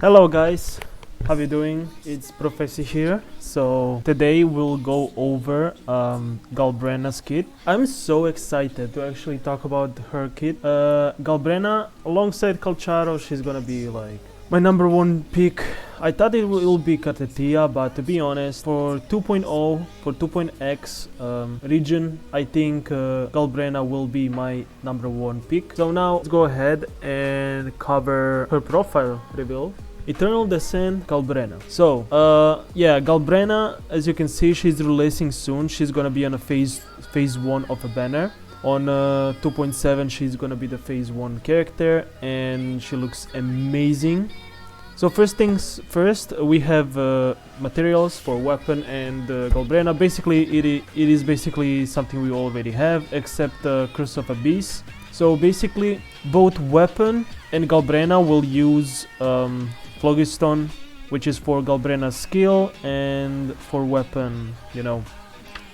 Hello guys, how you doing? It's Professor here. So today we'll go over Galbrena'S kit. I'm so excited to actually talk about her kit. Galbrena alongside Calcharo, she's gonna be like my number one pick. I thought it will be Katetia, but to be honest, for 2.0, for 2.x region, I think Galbrena will be my number one pick. So now let's go ahead and cover her profile reveal. Eternal Descent Galbrena. So, yeah, Galbrena, as you can see, she's releasing soon. She's gonna be on a phase 1 of a banner. On 2.7, she's gonna be the phase 1 character, and she looks amazing. So first things first, we have materials for weapon and Galbrena. Basically, it is basically something we already have, except Curse of Abyss. So basically, both weapon and Galbrena will use Phlogiston, which is for Galbrena'S skill, and for weapon, you know,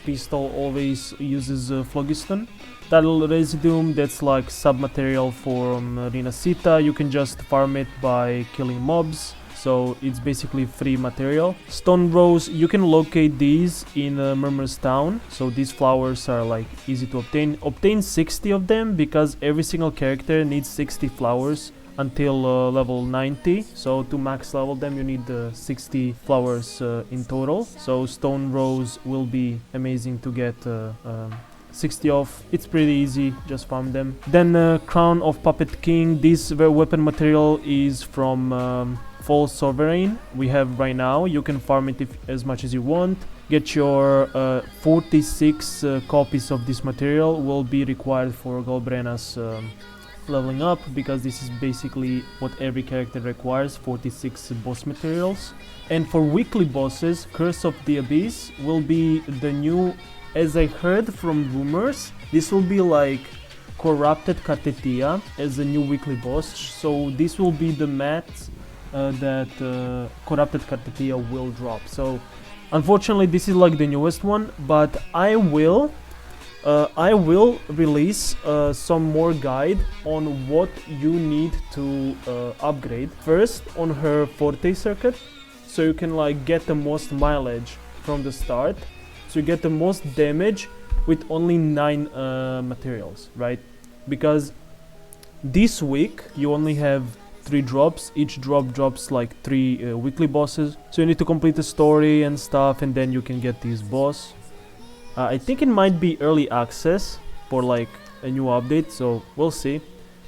pistol always uses Phlogiston. Tidal Residuum, that's like sub-material from Arena Sita. You can just farm it by killing mobs, so it's basically free material. Stone Rose, you can locate these in Murmur's Town, so these flowers are like easy to obtain. Obtain 60 of them because every single character needs 60 flowers until level 90, so to max level them you need 60 flowers in total. So Stone Rose will be amazing to get 60 off. It's pretty easy, just farm them. Then Crown of Puppet King. This weapon material is from False Sovereign we have right now. You can farm it as much as you want. Get your 46 copies of this material will be required for Galbrena'S leveling up, because this is basically what every character requires, 46 boss materials. And for weekly bosses, Curse of the Abyss will be the new, as I heard from rumors, this will be like Corrupted Katetia as a new weekly boss. So this will be the mats that Corrupted Katetia will drop. So unfortunately this is like the newest one, but I will release some more guide on what you need to upgrade first on her Forte circuit, so you can like get the most mileage from the start, so you get the most damage with only 9 materials, right? Because this week you only have 3 drops. Each drop drops like 3 weekly bosses, so you need to complete the story and stuff, and then you can get this boss. I think it might be early access for like a new update, so we'll see.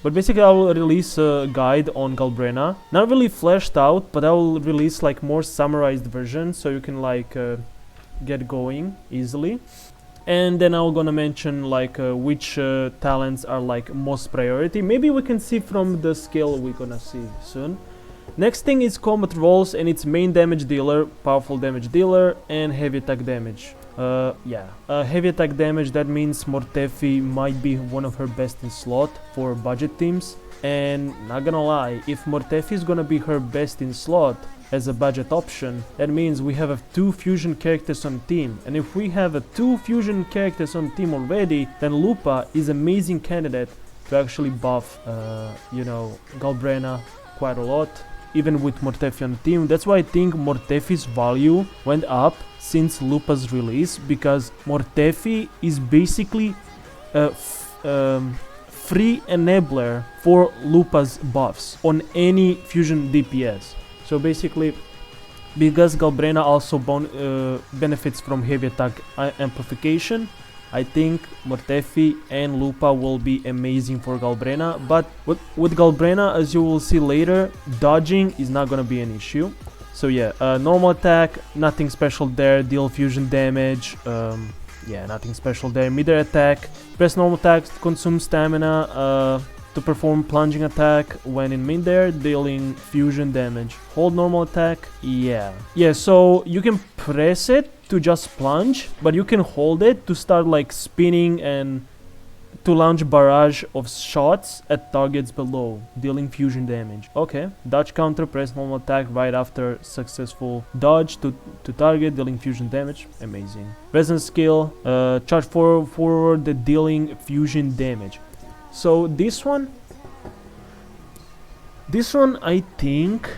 But basically I will release a guide on Galbrena. Not really fleshed out, but I will release like more summarized version, so you can like get going easily. And then I'm gonna mention like which talents are like most priority. Maybe we can see from the skill we're gonna see soon. Next thing is combat rolls, and it's main damage dealer, powerful damage dealer, and heavy attack damage. Heavy attack damage, that means Mortefi might be one of her best in slot for budget teams. And not gonna lie, if Mortefi is gonna be her best in slot as a budget option, that means we have 2 fusion characters on team. And if we have 2 fusion characters on team already, then Lupa is amazing candidate to actually buff, you know, Galbrena quite a lot, even with Mortefi on the team. That's why I think Mortefi's value went up since Lupa's release, because Mortefi is basically a free enabler for Lupa's buffs on any fusion DPS. So basically, because Galbrena also benefits from heavy attack amplification, I think Mortefi and Lupa will be amazing for Galbrena. But with Galbrena, as you will see later, dodging is not gonna be an issue. So yeah, normal attack, nothing special there. Deal fusion damage, yeah, nothing special there. Mid-air attack, press normal attack, consume stamina to perform plunging attack when in mid-air, dealing fusion damage. Hold normal attack, yeah, so you can press it to just plunge, but you can hold it to start like spinning and to launch barrage of shots at targets below, dealing fusion damage. Okay, dodge counter, press normal attack right after successful dodge to target, dealing fusion damage. Amazing. Presence skill, charge forward, dealing fusion damage. So this one, This one I think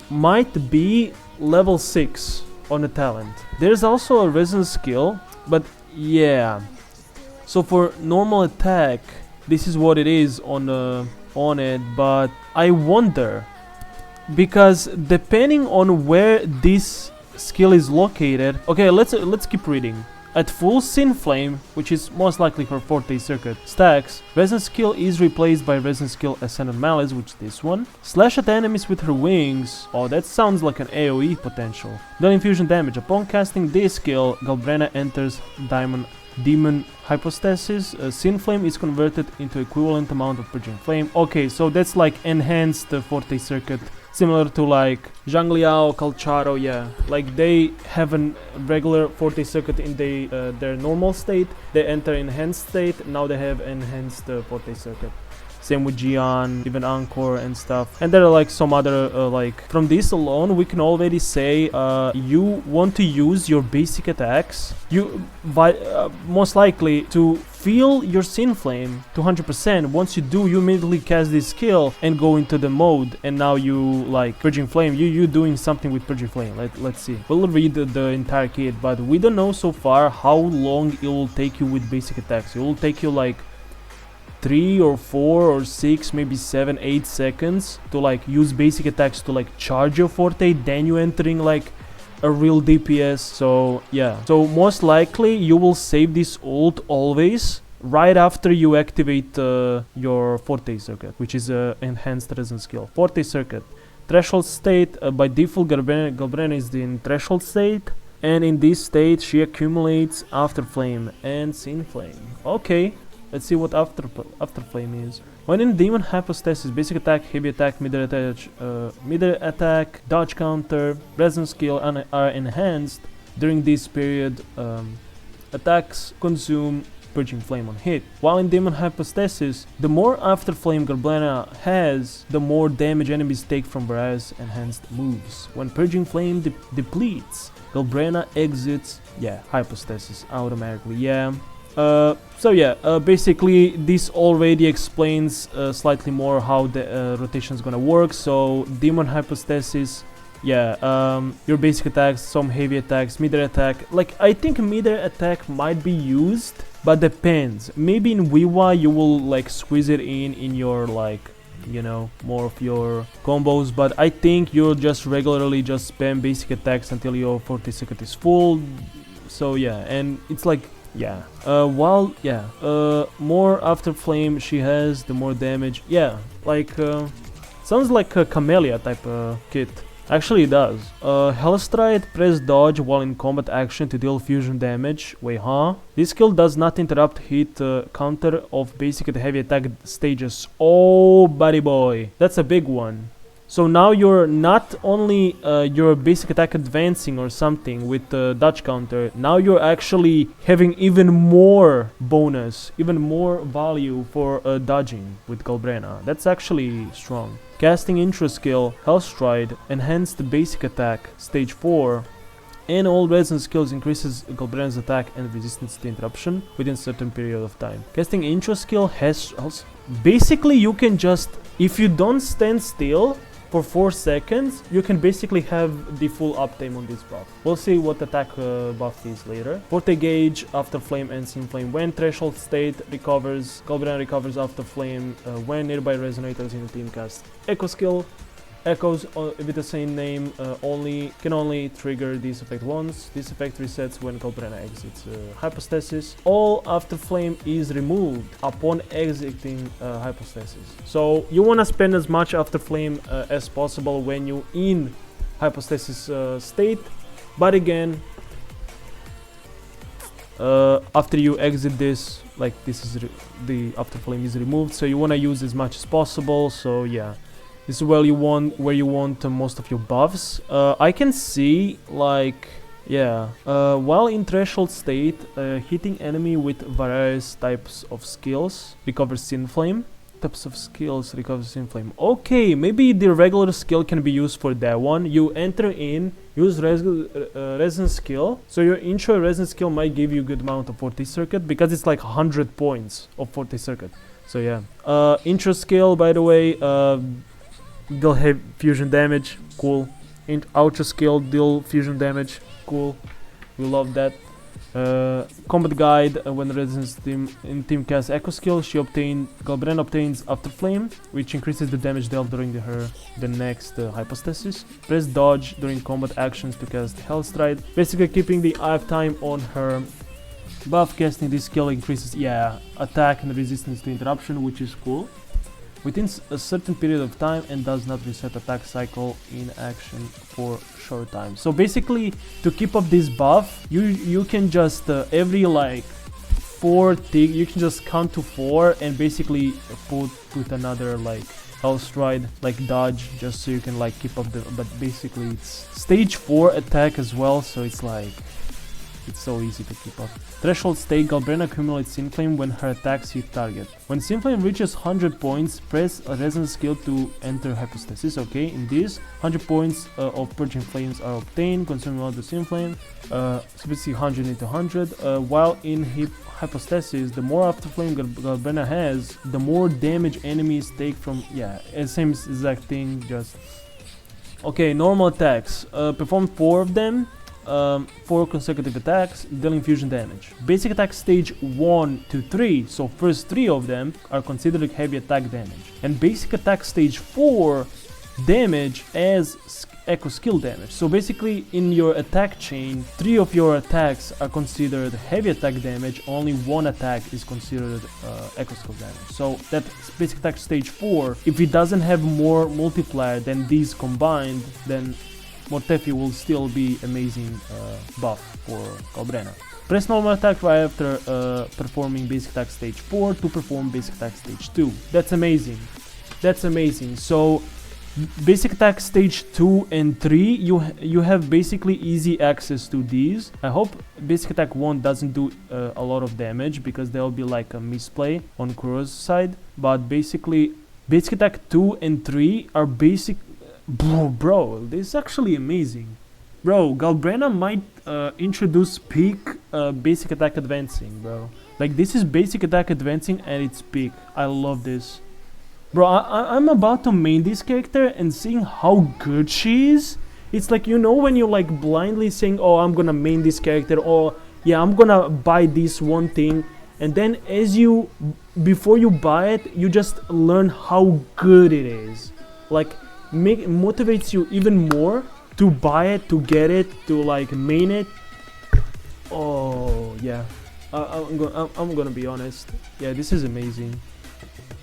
might be level 6 on a talent. There's also a resistance skill, but yeah. So for normal attack, this is what it is on it, but I wonder, because depending on where this skill is located. Okay, let's keep reading. At full Sin Flame, which is most likely her Forte circuit, stacks, Resonance skill is replaced by Resonance skill Ascendant Malice, which is this one. Slash at enemies with her wings. Oh, that sounds like an AoE potential. Deal infusion damage. Upon casting this skill, Galbrena enters Demon Hypostasis. Sin Flame is converted into equivalent amount of Purging Flame. Okay, so that's like enhanced Forte circuit. Similar to like Zhangliao, Calcharo, yeah. Like they have a regular Forte circuit in their normal state. They enter enhanced state. Now they have enhanced Forte circuit. Same with Jian, even Encore and stuff. And there are like some other like from this alone we can already say you want to use your basic attacks. You most likely to feel your Sin Flame to 100%. Once you do, you immediately cast this skill and go into the mode, and now you like Purging Flame. You doing something with Purging Flame. Let's see. We'll read the entire kit, but we don't know so far how long it will take you with basic attacks. It will take you like 3 or 4 or 6, maybe 7, 8 seconds to like use basic attacks to like charge your Forte, then you entering like a real DPS. So yeah, so most likely you will save this ult always right after you activate your Forte circuit, which is a enhanced resonance skill. Forte circuit threshold state. By default Galbrena is in threshold state, and in this state she accumulates After Flame and Sin Flame. Okay, let's see what After Flame is. When in Demon Hypostasis, basic attack, heavy attack, mid attack, dodge counter, resonance skill are enhanced. During this period, attacks consume Purging Flame on hit. While in Demon Hypostasis, the more After Flame Galbrena has, the more damage enemies take from various enhanced moves. When Purging Flame depletes, Galbrena exits, Hypostasis automatically, so yeah, basically this already explains slightly more how the rotation is gonna work. So Demon Hypostasis, your basic attacks, some heavy attacks, mid attack. Like I think mid attack might be used, but depends. Maybe in Wiwa you will like squeeze it in your like, you know, more of your combos, but I think you'll just regularly just spam basic attacks until your Forte circuit is full. So yeah, and it's like more After Flame she has, the more damage. Sounds like a Camellia type kit. Actually it does. Hellstride, press dodge while in combat action to deal fusion damage. Wait, huh? This skill does not interrupt hit counter of basic and heavy attack stages. Oh, buddy boy, that's a big one. So now you're not only your basic attack advancing or something with the dodge counter, now you're actually having even more bonus, even more value for dodging with Galbrena. That's actually strong. Casting intro skill, Hellstride, enhanced basic attack, stage 4, and all resonance skills increases Galbrena's attack and resistance to interruption within a certain period of time. Casting intro skill has also, basically you can just, if you don't stand still for 4 seconds, you can basically have the full uptime on this buff. We'll see what attack buff is later. Forte gauge, After Flame and Sin Flame. When threshold state recovers, Galbrena recovers After Flame when nearby resonators in the team cast Echo skill. Echoes with the same name can only trigger this effect once. This effect resets when Galbrena exits Hypostasis. All After Flame is removed upon exiting Hypostasis. So you want to spend as much After Flame as possible when you in Hypostasis state, but again, after you exit this, like this is the After Flame is removed, so you want to use as much as possible. So yeah. This is where you want most of your buffs. I can see like while in threshold state, hitting enemy with various types of skills recovers Sin Flame. Okay, maybe the regular skill can be used for that one. You enter in, use resonance skill, so your intro resonance skill might give you a good amount of Forte circuit because it's like 100 points of Forte circuit. So yeah, intro skill, by the way, deal fusion damage, cool. Ultra skill, deal fusion damage, cool. We love that. Combat guide, when Resistance team casts Echo skill, Galbrena obtains Afterflame, which increases the damage dealt during the next hypostasis. Press dodge during combat actions to cast Hellstride, basically keeping the IF time on her buff. Casting this skill increases, attack and resistance to interruption, which is cool, within a certain period of time, and does not reset attack cycle in action for short time. So basically, to keep up this buff, you can just every like 4 tick, you can just count to 4 and basically put another like Hellstride, like dodge, just so you can like keep up the. But basically, it's stage 4 attack as well, so it's like it's so easy to keep up. Threshold state, Galbrena accumulates Sinflame when her attacks hit target. When Sinflame reaches 100 points, press a resonance skill to enter hypostasis. Okay, in this, 100 points of purging flames are obtained, consuming all the Sinflame. So basically 100 into 100. While in hypostasis, the more afterflame Galbrena has, the more damage enemies take from, same exact thing, just... Okay, normal attacks. Perform 4 of them. 4 consecutive attacks, dealing fusion damage. Basic attack stage 1 to 3, so first 3 of them are considered heavy attack damage. And basic attack stage 4 damage as echo skill damage. So basically in your attack chain, 3 of your attacks are considered heavy attack damage, only 1 attack is considered echo skill damage. So that basic attack stage 4, if it doesn't have more multiplier than these combined, then Mortefi will still be amazing buff for Galbrena. Press normal attack right after performing basic attack stage 4 to perform basic attack stage 2. That's amazing. That's amazing. So basic attack stage 2 and 3, you have basically easy access to these. I hope basic attack 1 doesn't do a lot of damage, because there will be like a misplay on Kuro's side. But basically basic attack 2 and 3 are basic. Bro, this is actually amazing. Bro, Galbrena might introduce peak basic attack advancing, bro. Like, this is basic attack advancing at its peak. I love this. Bro, I'm about to main this character, and seeing how good she is, it's like, you know, when you're like blindly saying, oh, I'm gonna main this character, or yeah, I'm gonna buy this one thing, and then before you buy it, you just learn how good it is. Like, motivates you even more to buy it, to get it, to like main it. Oh yeah, I'm gonna be honest. Yeah, this is amazing.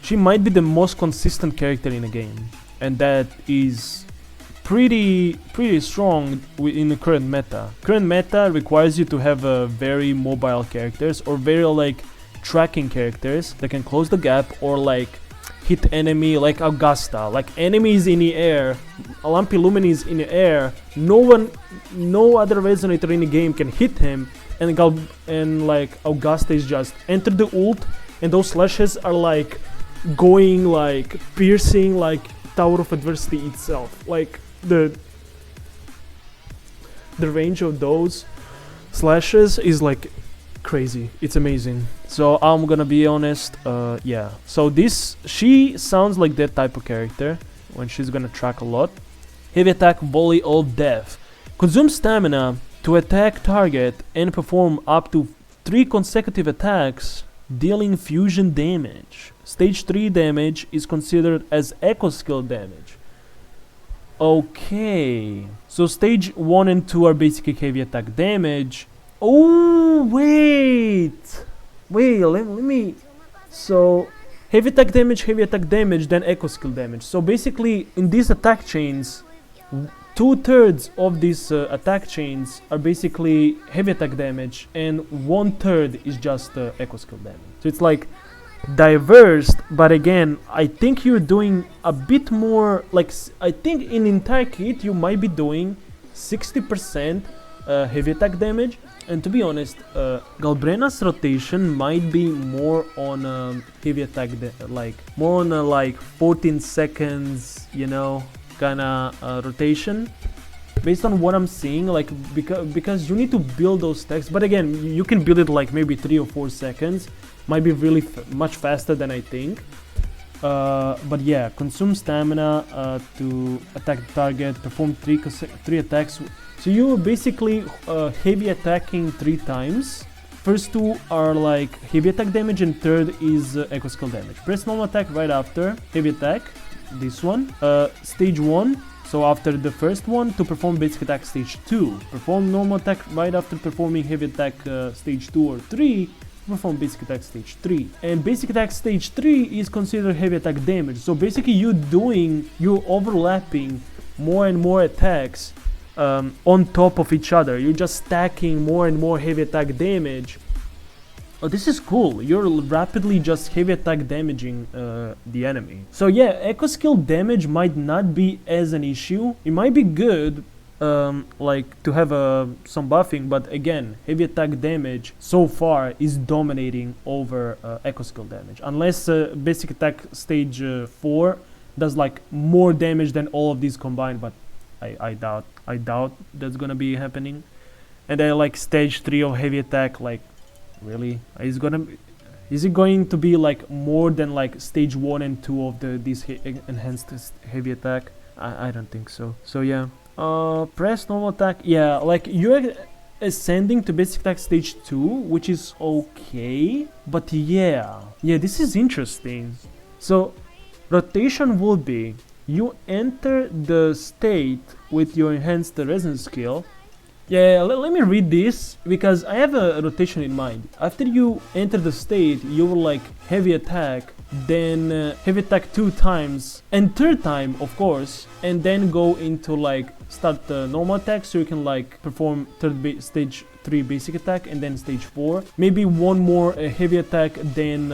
She might be the most consistent character in the game, and that is pretty strong in the current meta. Current meta requires you to have very mobile characters, or very like tracking characters that can close the gap, or like hit enemy, like Augusta, like enemies in the air, Lampi is in the air, no other resonator in the game can hit him, and like Augusta is just enter the ult, and those slashes are like going like piercing like Tower of Adversity itself. Like the range of those slashes is like crazy. It's amazing. So I'm gonna be honest, yeah. So she sounds like that type of character when she's gonna track a lot. Heavy attack, volley of death. Consume stamina to attack target and perform up to 3 consecutive attacks, dealing fusion damage. Stage 3 damage is considered as echo skill damage. Okay. So stage 1 and 2 are basically heavy attack damage. Oh, wait, let me, so heavy attack damage, then echo skill damage. So basically in these attack chains, 2/3 of these attack chains are basically heavy attack damage, and 1/3 is just echo skill damage. So it's like diverse, but again, I think you're doing a bit more, like, I think in entire kit you might be doing 60% heavy attack damage. And to be honest, Galbrena's rotation might be more on heavy attack, like more on like 14 seconds, you know, kinda rotation. Based on what I'm seeing, like because you need to build those stacks. But again, you can build it like maybe 3 or 4 seconds. Might be really much faster than I think. But yeah, consume stamina to attack the target, perform three attacks. So you basically heavy attacking 3 times. First 2 are like heavy attack damage and third is echo skill damage. Press normal attack right after heavy attack, this one. Stage 1, so after the first one, to perform basic attack stage 2. Perform normal attack right after performing heavy attack stage 2 or 3. Perform basic attack stage 3. And basic attack stage 3 is considered heavy attack damage. So basically you're overlapping more and more attacks on top of each other. You're just stacking more and more heavy attack damage. Oh, this is cool. You're rapidly just heavy attack damaging the enemy. So yeah, echo skill damage might not be as an issue. It might be good like to have some buffing, but again, heavy attack damage so far is dominating over echo skill damage, unless basic attack stage 4 does like more damage than all of these combined, but I doubt that's gonna be happening. And then like stage 3 of heavy attack, like really is it going to be like more than like stage 1 and 2 of this enhanced heavy attack? I don't think so. So yeah, press normal attack. Yeah, like you're ascending to basic attack stage 2, which is okay, but yeah, this is interesting. So rotation will be you enter the state with your enhanced resonance skill. Yeah, let me read this because I have a rotation in mind. After you enter the state, you will like heavy attack, then heavy attack 2 times, and 3rd time of course, and then go into like start the normal attack, so you can like perform stage 3 basic attack and then stage 4, maybe one more heavy attack, then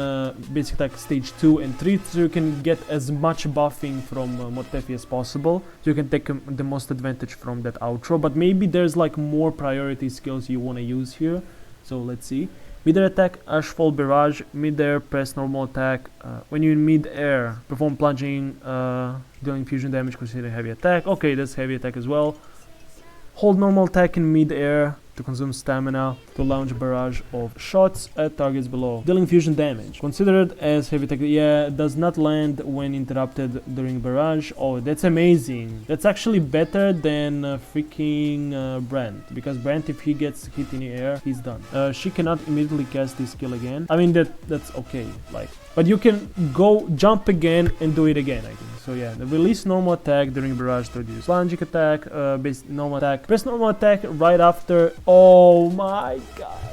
basic attack stage 2 and 3, so you can get as much buffing from Mortefi as possible, so you can take the most advantage from that outro. But maybe there's like more priority skills you want to use here, so let's see. Mid-air attack, Ashfall Barrage. Mid-air, press normal attack. When you're in mid-air, perform plunging, dealing fusion damage, consider heavy attack. Okay, that's heavy attack as well. Hold normal attack in mid-air to consume stamina to launch a barrage of shots at targets below, dealing fusion damage. Considered as heavy attack. Yeah, does not land when interrupted during barrage. Oh, that's amazing. That's actually better than freaking Brent, because Brent, if he gets hit in the air, he's done. She cannot immediately cast this skill again. I mean that's okay, like, but you can go jump again and do it again, I think. So yeah, the release normal attack during barrage to reduce plunging attack, base normal attack, press normal attack right after. Oh my gosh,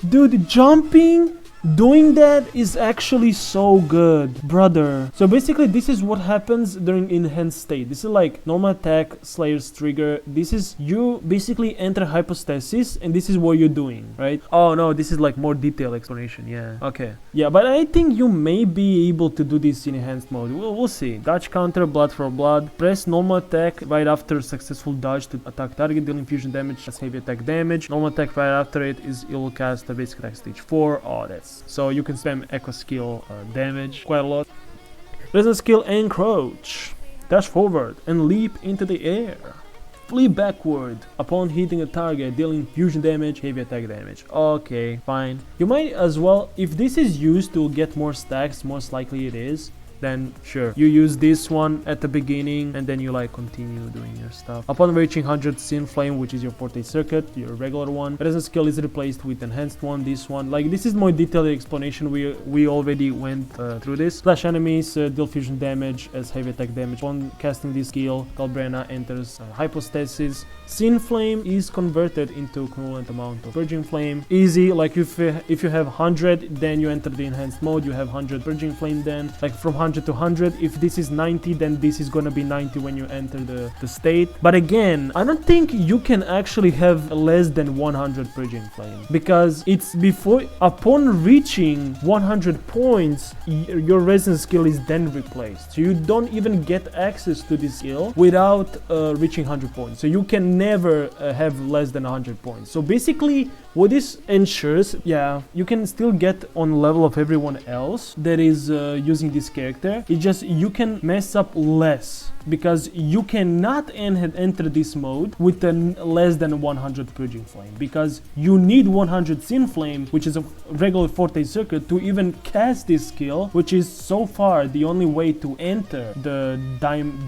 dude, jumping, doing that is actually so good, brother. So basically this is what happens during enhanced state. This is like normal attack, Slayer's trigger. This is you basically enter hypostasis and this is what you're doing, right? Oh no, this is like more detailed explanation. Yeah, okay, yeah, but I think you may be able to do this in enhanced mode. We'll see. Dodge counter, blood for blood. Press normal attack right after successful dodge to attack target, dealing fusion damage as heavy attack damage. Normal attack right after it is you will cast a basic attack stage 4. Oh, that's so you can spam echo skill damage quite a lot. Resonance skill, encroach. Dash forward and leap into the air. Flee backward upon hitting a target, dealing fusion damage, heavy attack damage. Okay, fine. You might as well, if this is used to get more stacks, most likely it is, then sure, you use this one at the beginning and then you like continue doing your stuff. Upon reaching 100 Sin Flame, which is your Forte circuit, your regular one, resonance skill is replaced with enhanced one, this one. Like, this is more detailed explanation. We already went through this. Slash enemies, deal fusion damage as heavy attack damage. Upon casting this skill, Galbrena enters hypostasis. Sin Flame is converted into equivalent amount of Purging Flame. Easy, like if you have 100, then you enter the enhanced mode, you have 100 Purging Flame, then like from 100 to 100. If this is 90, then this is gonna be 90 when you enter the state. But again, I don't think you can actually have less than 100 Purging Flame, because it's upon reaching 100 points, your resonance skill is then replaced. So you don't even get access to this skill without reaching 100 points. So you can never have less than 100 points. So basically what this ensures, yeah, you can still get on level of everyone else that is using this character. character. It's just you can mess up less because you cannot enter this mode with less than 100 purging flame, because you need 100 sin flame, which is a regular Forte circuit, to even cast this skill, which is so far the only way to enter the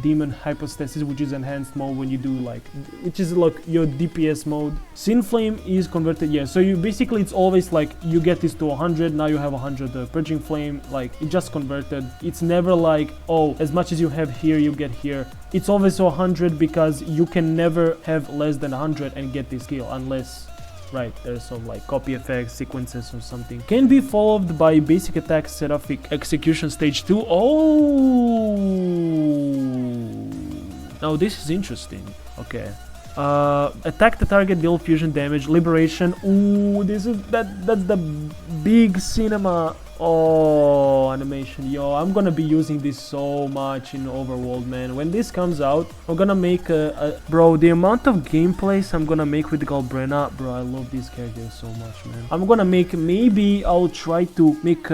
demon hypostasis, which is enhanced mode when you do like, which is like your DPS mode. Sin flame is converted, yeah, so you basically, it's always like you get this to 100, now you have 100 purging flame, like it just converted. It's never like, oh, as much as you have here you get here. It's always 100 because you can never have less than 100 and get this skill unless, right, there's some like copy effects, sequences or something. Can be followed by basic attack seraphic execution stage 2. Oh, now this is interesting. Okay. Attack the target, deal fusion damage, liberation. Ooh, this is that's the big cinema. Oh, animation. Yo, I'm gonna be using this so much in Overworld, man. When this comes out, I'm gonna make bro, the amount of gameplays I'm gonna make with Galbrena, bro, I love these characters so much, man. I'm gonna make, maybe I'll try to make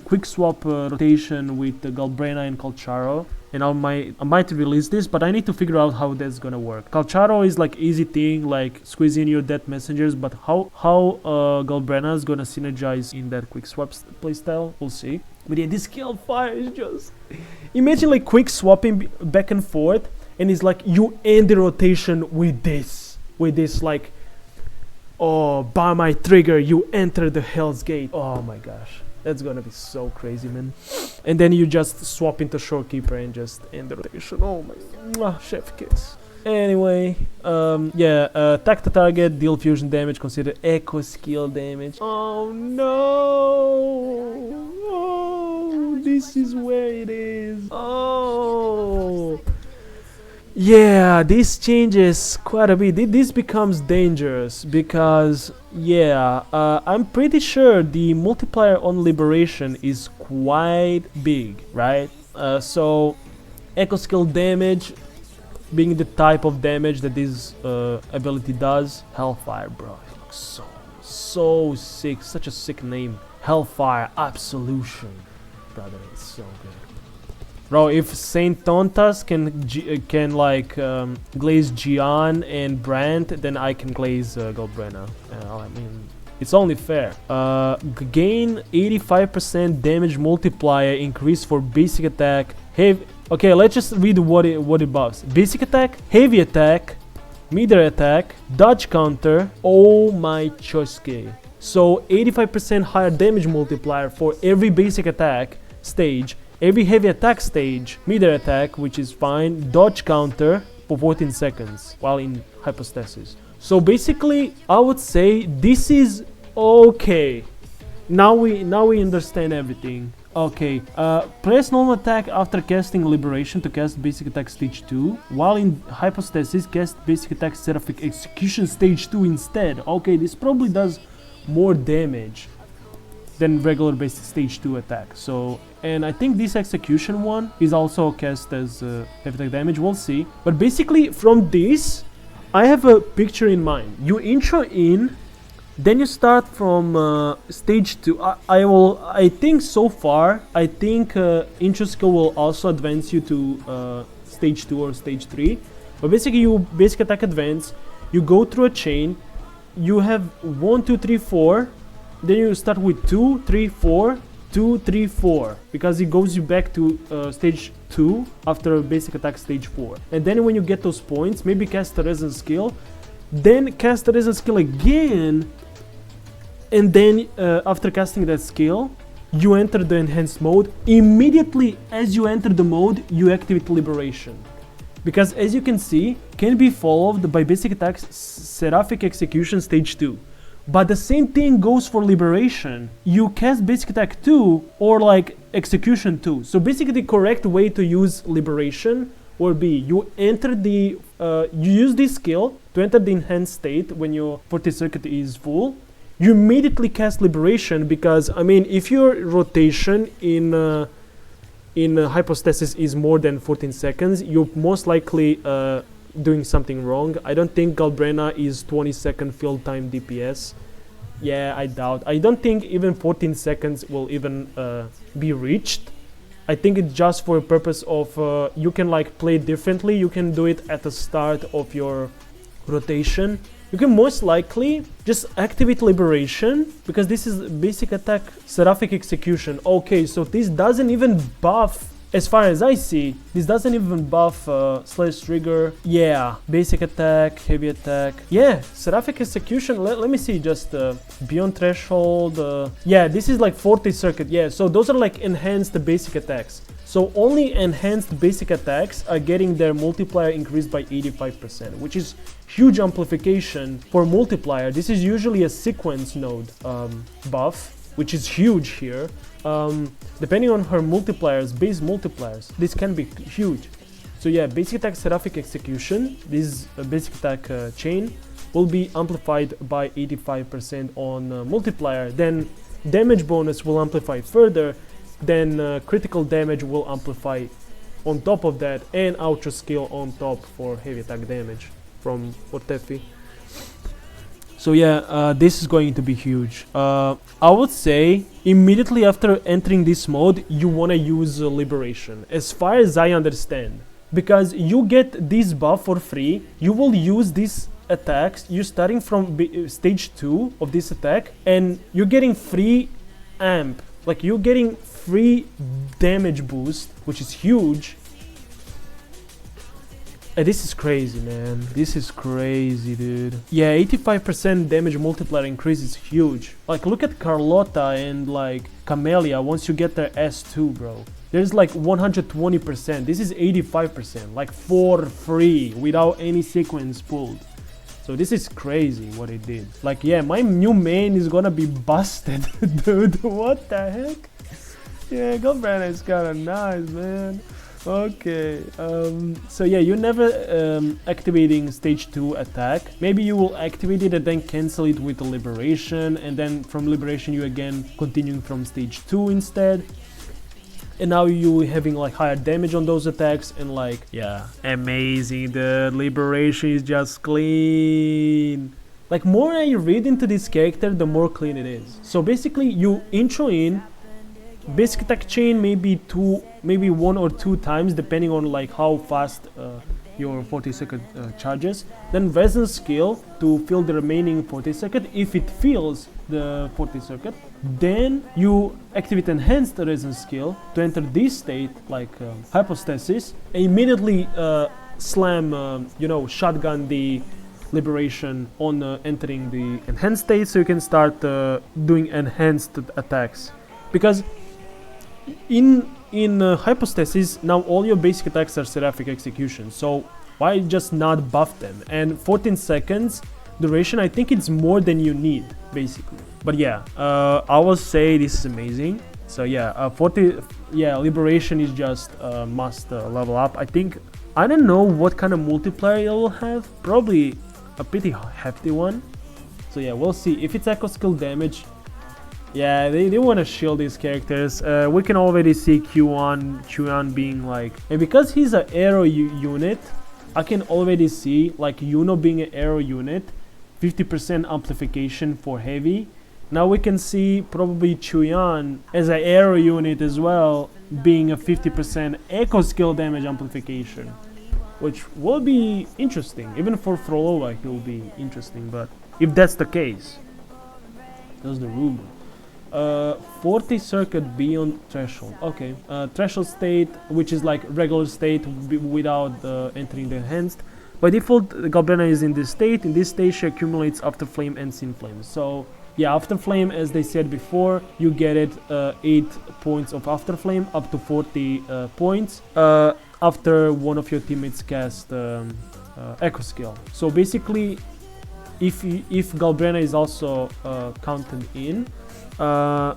quick swap rotation with Galbrena and Calcharo. And I might release this, but I need to figure out how that's gonna work. Calcharo is like easy thing, like squeeze in your death messengers, but how Galbrena'S gonna synergize in that quick swap playstyle, we'll see. But yeah, this skill fire is just, imagine like quick swapping back and forth, and it's like you end the rotation with this like, oh, by my trigger you enter the Hell's Gate. Oh my gosh. That's gonna be so crazy, man. And then you just swap into Shorekeeper and just end the rotation. Oh my, chef kiss. Anyway, yeah, attack the target, deal fusion damage, consider echo skill damage. Oh no! Oh, this is where it is. Oh! Yeah, this changes quite a bit. This becomes dangerous because, yeah, I'm pretty sure the multiplier on liberation is quite big, right? So, echo skill damage being the type of damage that this ability does. Hellfire, bro, it looks so sick. Such a sick name. Hellfire Absolution, brother, it's so good. Bro, if Saint Tontas can like glaze Gian and Brandt, then I can glaze Galbrena. I mean, it's only fair. Gain 85% damage multiplier increase for basic attack. Okay, let's just read what it buffs. Basic attack, heavy attack, meter attack, dodge counter. Oh my choske. So 85% higher damage multiplier for every basic attack stage. Every heavy attack stage, meter attack, which is fine, dodge counter for 14 seconds while in hypostasis. So basically, I would say this is okay. Now we understand everything. Okay, press normal attack after casting liberation to cast basic attack stage 2. While in hypostasis, cast basic attack seraphic execution stage 2 instead. Okay, this probably does more damage than regular basic stage 2 attack. So, and I think this execution one is also cast as heavy attack damage, we'll see. But basically from this, I have a picture in mind. You intro in, then you start from stage 2. I think so far, I think intro skill will also advance you to stage 2 or stage 3. But basically you basic attack advance, you go through a chain, you have 1, 2, 3, 4, then you start with 2, 3, 4, 2, 3, 4, because it goes you back to stage 2 after basic attack stage 4. And then when you get those points, maybe cast a resonance skill, then cast a resonance skill again, and then after casting that skill, you enter the enhanced mode. Immediately as you enter the mode, you activate liberation. Because as you can see, can be followed by basic attack seraphic execution stage 2. But the same thing goes for liberation. You cast basic attack 2 or like execution 2. So basically the correct way to use liberation would be you enter the you use this skill to enter the enhanced state when your Forte circuit is full. You immediately cast liberation, because I mean, if your rotation in hypostasis is more than 14 seconds, you're most likely doing something wrong. I don't think Galbrena is 20-second fill time DPS. Yeah, I doubt. I don't think even 14 seconds will even be reached. I think it's just for a purpose of you can like play differently. You can do it at the start of your rotation. You can most likely just activate Liberation, because this is basic attack Seraphic Execution. Okay, so this doesn't even buff, as far as I see, this doesn't even buff slash trigger. Yeah, basic attack, heavy attack. Yeah, Seraphic Execution. Let me see, just beyond threshold. Yeah, this is like FORTE circuit. Yeah, so those are like enhanced basic attacks. So only enhanced basic attacks are getting their multiplier increased by 85%, which is huge amplification for multiplier. This is usually a sequence node buff, which is huge here. Depending on her multipliers, base multipliers, this can be huge. So yeah, basic attack Seraphic Execution, this basic attack chain will be amplified by 85% on multiplier. Then damage bonus will amplify further. Then critical damage will amplify on top of that, and outro skill on top for heavy attack damage from FORTE. So yeah, this is going to be huge. I would say immediately after entering this mode, you want to use Liberation, as far as I understand, because you get this buff for free. You will use these attacks. You're starting from stage 2 of this attack, and you're getting free amp. Like, you're getting free damage boost, which is huge. This is crazy, man. This is crazy, dude. Yeah, 85% damage multiplier increase is huge. Like, look at Carlotta and like Camellia once you get their S2, bro. There's like 120%. This is 85%, like for free, without any sequence pulled. So this is crazy what it did. Like, yeah, my new main is gonna be busted, dude. What the heck? Yeah, Galbrena'S is kinda nice, man. Okay, so yeah, you're never activating stage 2 attack. Maybe you will activate it and then cancel it with the Liberation, and then from Liberation you again continuing from stage 2 instead. And now you having like higher damage on those attacks, and like, yeah, amazing. The Liberation is just clean. Like, more I read into this character, the more clean it is. So basically you intro in basic attack chain maybe 1 or 2 times, depending on like how fast your 40 second charges. Then resonance skill to fill the remaining 40 second if it fills the 40 circuit. Then you activate enhanced resonance skill to enter this state, like hypostasis, and immediately slam, you know, shotgun the Liberation on entering the enhanced state, so you can start doing enhanced attacks. Because in hypostasis, now all your basic attacks are Seraphic Execution, so why just not buff them? And 14 seconds duration, I think it's more than you need, basically. But yeah, I will say this is amazing. So yeah, 40, yeah, Liberation is just must level up. I don't know what kind of multiplier it will have, probably a pretty hefty one. So yeah, we'll see. If it's echo skill damage, yeah, they want to shield these characters. We can already see Chuan being like, and because he's an arrow unit, I can already see like Yuno being an arrow unit, 50% amplification for heavy. Now we can see probably Chuan as an arrow unit as well, being a 50% echo skill damage amplification, which will be interesting. Even for Frolova it will be interesting, but if that's the case, that's the rumor. 40 circuit beyond threshold. Okay, threshold state, which is like regular state without entering the enhanced. By default, Galbrena is in this state. In this state, she accumulates After Flame and Sin Flame. So yeah, After Flame, as they said before, you get it 8 points of After Flame, up to 40 points after one of your teammates cast Echo skill. So basically, if Galbrena is also counted in,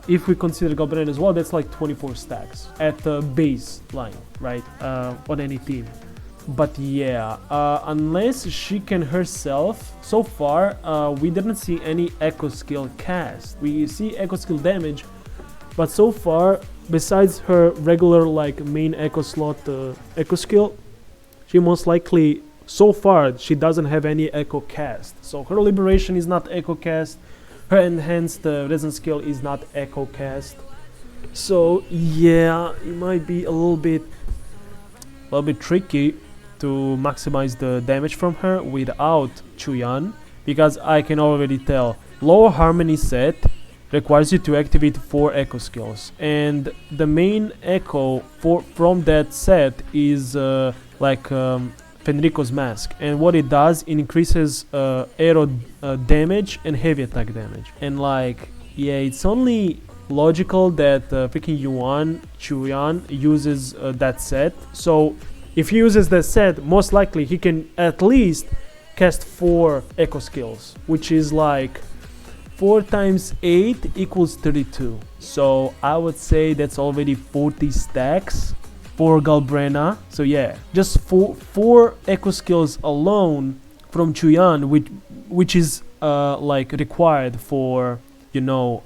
if we consider Galbrena as well, that's like 24 stacks at the baseline, right, on any team. But yeah, unless she can herself, so far we didn't see any echo skill cast. We see echo skill damage, but so far, besides her regular like main echo slot echo skill, she most likely, so far, she doesn't have any echo cast. So her Liberation is not echo cast. Her enhanced resonance skill is not echo cast. So yeah, it might be a little bit tricky to maximize the damage from her without Chuyan, because I can already tell lower harmony set requires you to activate 4 echo skills, and the main echo from that set is Fenrico's mask, and what it does, it increases arrow damage and heavy attack damage. And like, yeah, it's only logical that freaking Chuyan uses that set. So if he uses that set, most likely he can at least cast 4 echo skills, which is like 4 times 8 equals 32. So I would say that's already 40 stacks for Galbrena. So yeah, just 4 echo skills alone from Chuyan, which is like required for, you know,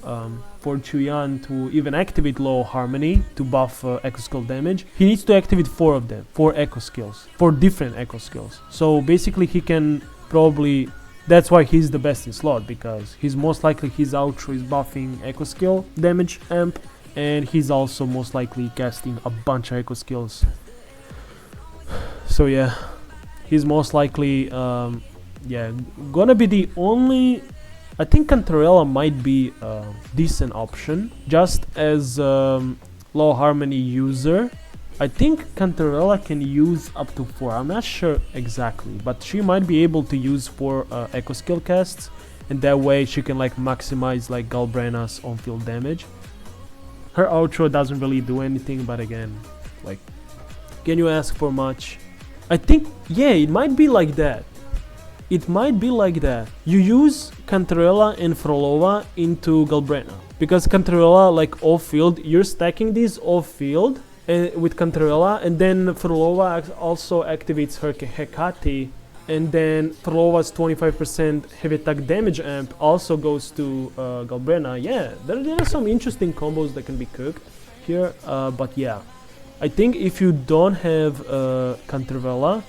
for Chuyan to even activate low harmony to buff echo skill damage. He needs to activate 4 of them, 4 echo skills, 4 different echo skills. So basically he can probably, that's why he's the best in slot, because he's most likely his outro is buffing echo skill damage amp, and he's also most likely casting a bunch of echo skills. So yeah, he's most likely yeah, gonna be the only, I think Cantarella might be a decent option just as low harmony user. I think Cantarella can use up to 4, I'm not sure exactly, but she might be able to use 4 echo skill casts, and that way she can like maximize like Galbrena'S on field damage. Her outro doesn't really do anything, but again, like, can you ask for much? I think, yeah, it might be like that. It might be like that. You use Cantarella and Frolova into Galbrena, because Cantarella, like off field, you're stacking these off field with Cantarella, and then Frolova also activates her Hecate, and then Frolova's 25% heavy attack damage amp also goes to Galbrena. Yeah, there are some interesting combos that can be cooked here, but yeah, I think if you don't have Cantarella,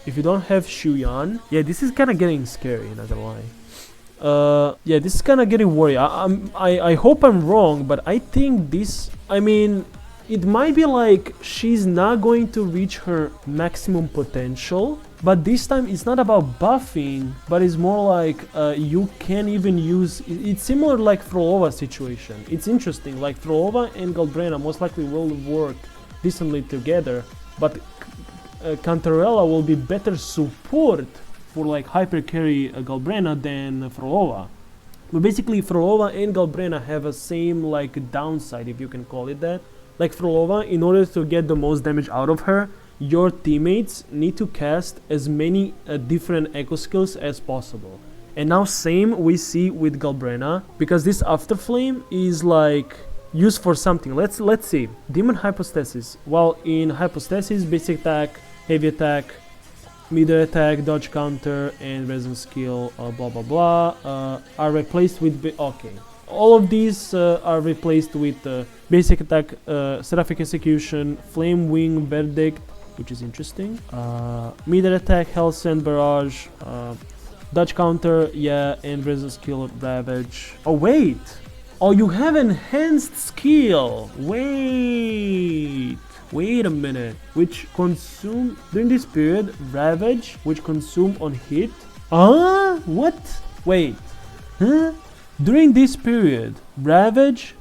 if you don't have Chuyan, yeah, this is kind of getting scary, not gonna lie. Yeah, this is kind of getting worried. I hope I'm wrong, but I think this, I mean, it might be like she's not going to reach her maximum potential, but this time it's not about buffing, but it's more like you can even use, it's similar like Frolova situation. It's interesting, like Frolova and Galbrena most likely will work decently together, but Cantarella will be better support for like hyper carry Galbrena than Frolova. But basically Frolova and Galbrena have a same like downside, if you can call it that. Like Frolova, in order to get the most damage out of her, your teammates need to cast as many different echo skills as possible. And now same we see with Galbrena, because this After Flame is like used for something. Let's see. Demon Hypostasis. Well, in Hypostasis, basic attack, heavy attack, middle attack, dodge counter, and resistance skill, blah blah blah, are replaced with okay. All of these are replaced with basic attack, Seraphic Execution, Flame Wing, Verdict, which is interesting. Middle attack, Hell Send Barrage, dodge counter, yeah, and resistance skill, Ravage. Oh wait! Oh, you have enhanced skill! Wait a minute. Which consume during this period, Ravage, which consume on hit. What? Wait. Huh? During this period, Ravage,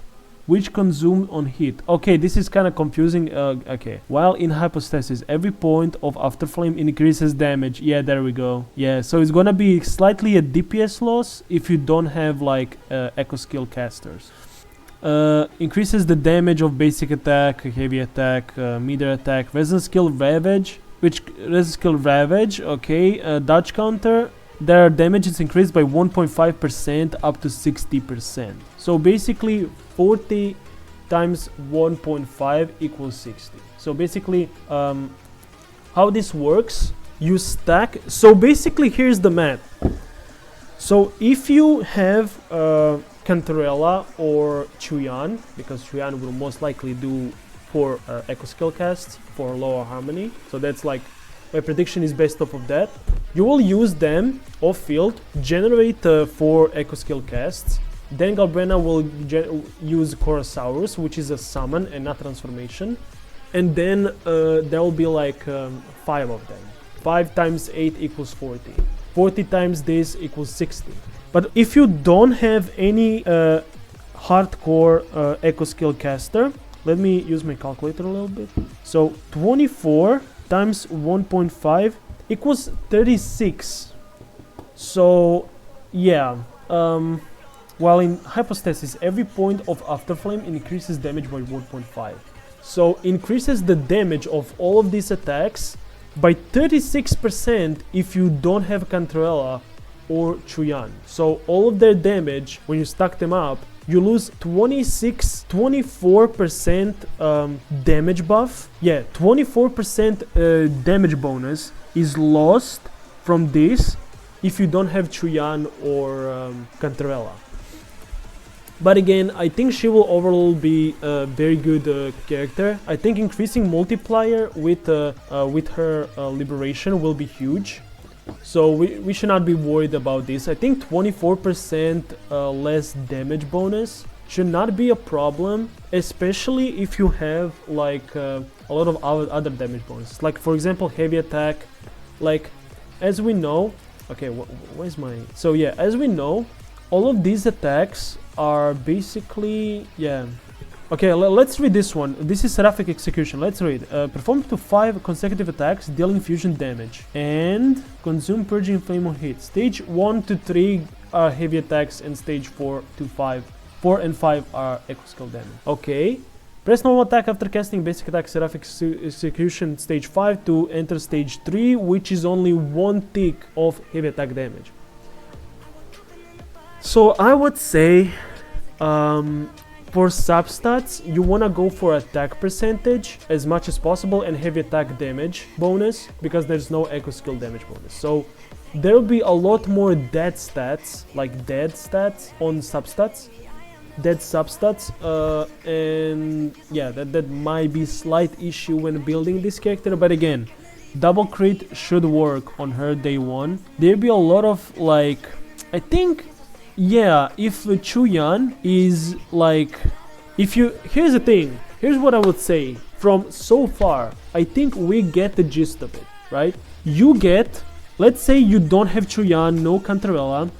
which consumed on hit. Okay, this is kind of confusing. Okay. While in Hypostasis, every point of Afterflame increases damage. Yeah, there we go. Yeah, so it's gonna be slightly a DPS loss if you don't have like Echo Skill casters. Increases the damage of basic attack, heavy attack, meter attack, resistance skill Ravage, okay, dodge counter. Their damage is increased by 1.5% up to 60%. So basically 40 times 1.5 equals 60. So basically how this works, you stack. So basically here's the math. So if you have Cantarella or Chuyan, because Chuyan will most likely do 4 Echo Skill casts for lower harmony. So that's like, my prediction is based off of that. You will use them off field, generate 4 Echo Skill casts, Then Galbrena will use Korosaurus, which is a summon and not transformation. And then there will be like 5 of them. 5 times 8 equals 40. 40 times this equals 60. But if you don't have any hardcore echo skill caster, let me use my calculator a little bit. So 24 times 1.5 equals 36. So yeah, while in Hypostasis, every point of Afterflame increases damage by 1.5. So increases the damage of all of these attacks by 36% if you don't have Cantrella or Chuyan. So all of their damage, when you stack them up, you lose 24% damage buff. Yeah, 24% damage bonus is lost from this if you don't have Chuyan or Cantrella. But again, I think she will overall be a very good character. I think increasing multiplier with her liberation will be huge. So we should not be worried about this. I think 24% less damage bonus should not be a problem, especially if you have like a lot of other damage bonuses. Like for example, heavy attack. Like as we know, okay, where's my? So yeah, as we know, all of these attacks are basically, yeah. Okay, let's read this one. This is Seraphic Execution. Let's read. Perform up to 5 consecutive attacks, dealing fusion damage. And consume Purging Flame on hit. Stage 1 to 3 are heavy attacks, and stage 4 to 5. 4 and 5 are echo skill damage. Okay. Press normal attack after casting basic attack Seraphic Execution stage 5 to enter stage 3, which is only 1 tick of heavy attack damage. So I would say for substats, you want to go for attack percentage as much as possible and heavy attack damage bonus, because there's no echo skill damage bonus. So there will be a lot more dead stats, like dead stats on substats, dead substats, and yeah, that might be a slight issue when building this character. But again, double crit should work on her day 1. There'll be a lot of like, I think, yeah, if Chuyan is like, if you, here's the thing, here's what I would say. From so far, I think we get the gist of it, right? You get, let's say you don't have Chuyan, no Cantrella,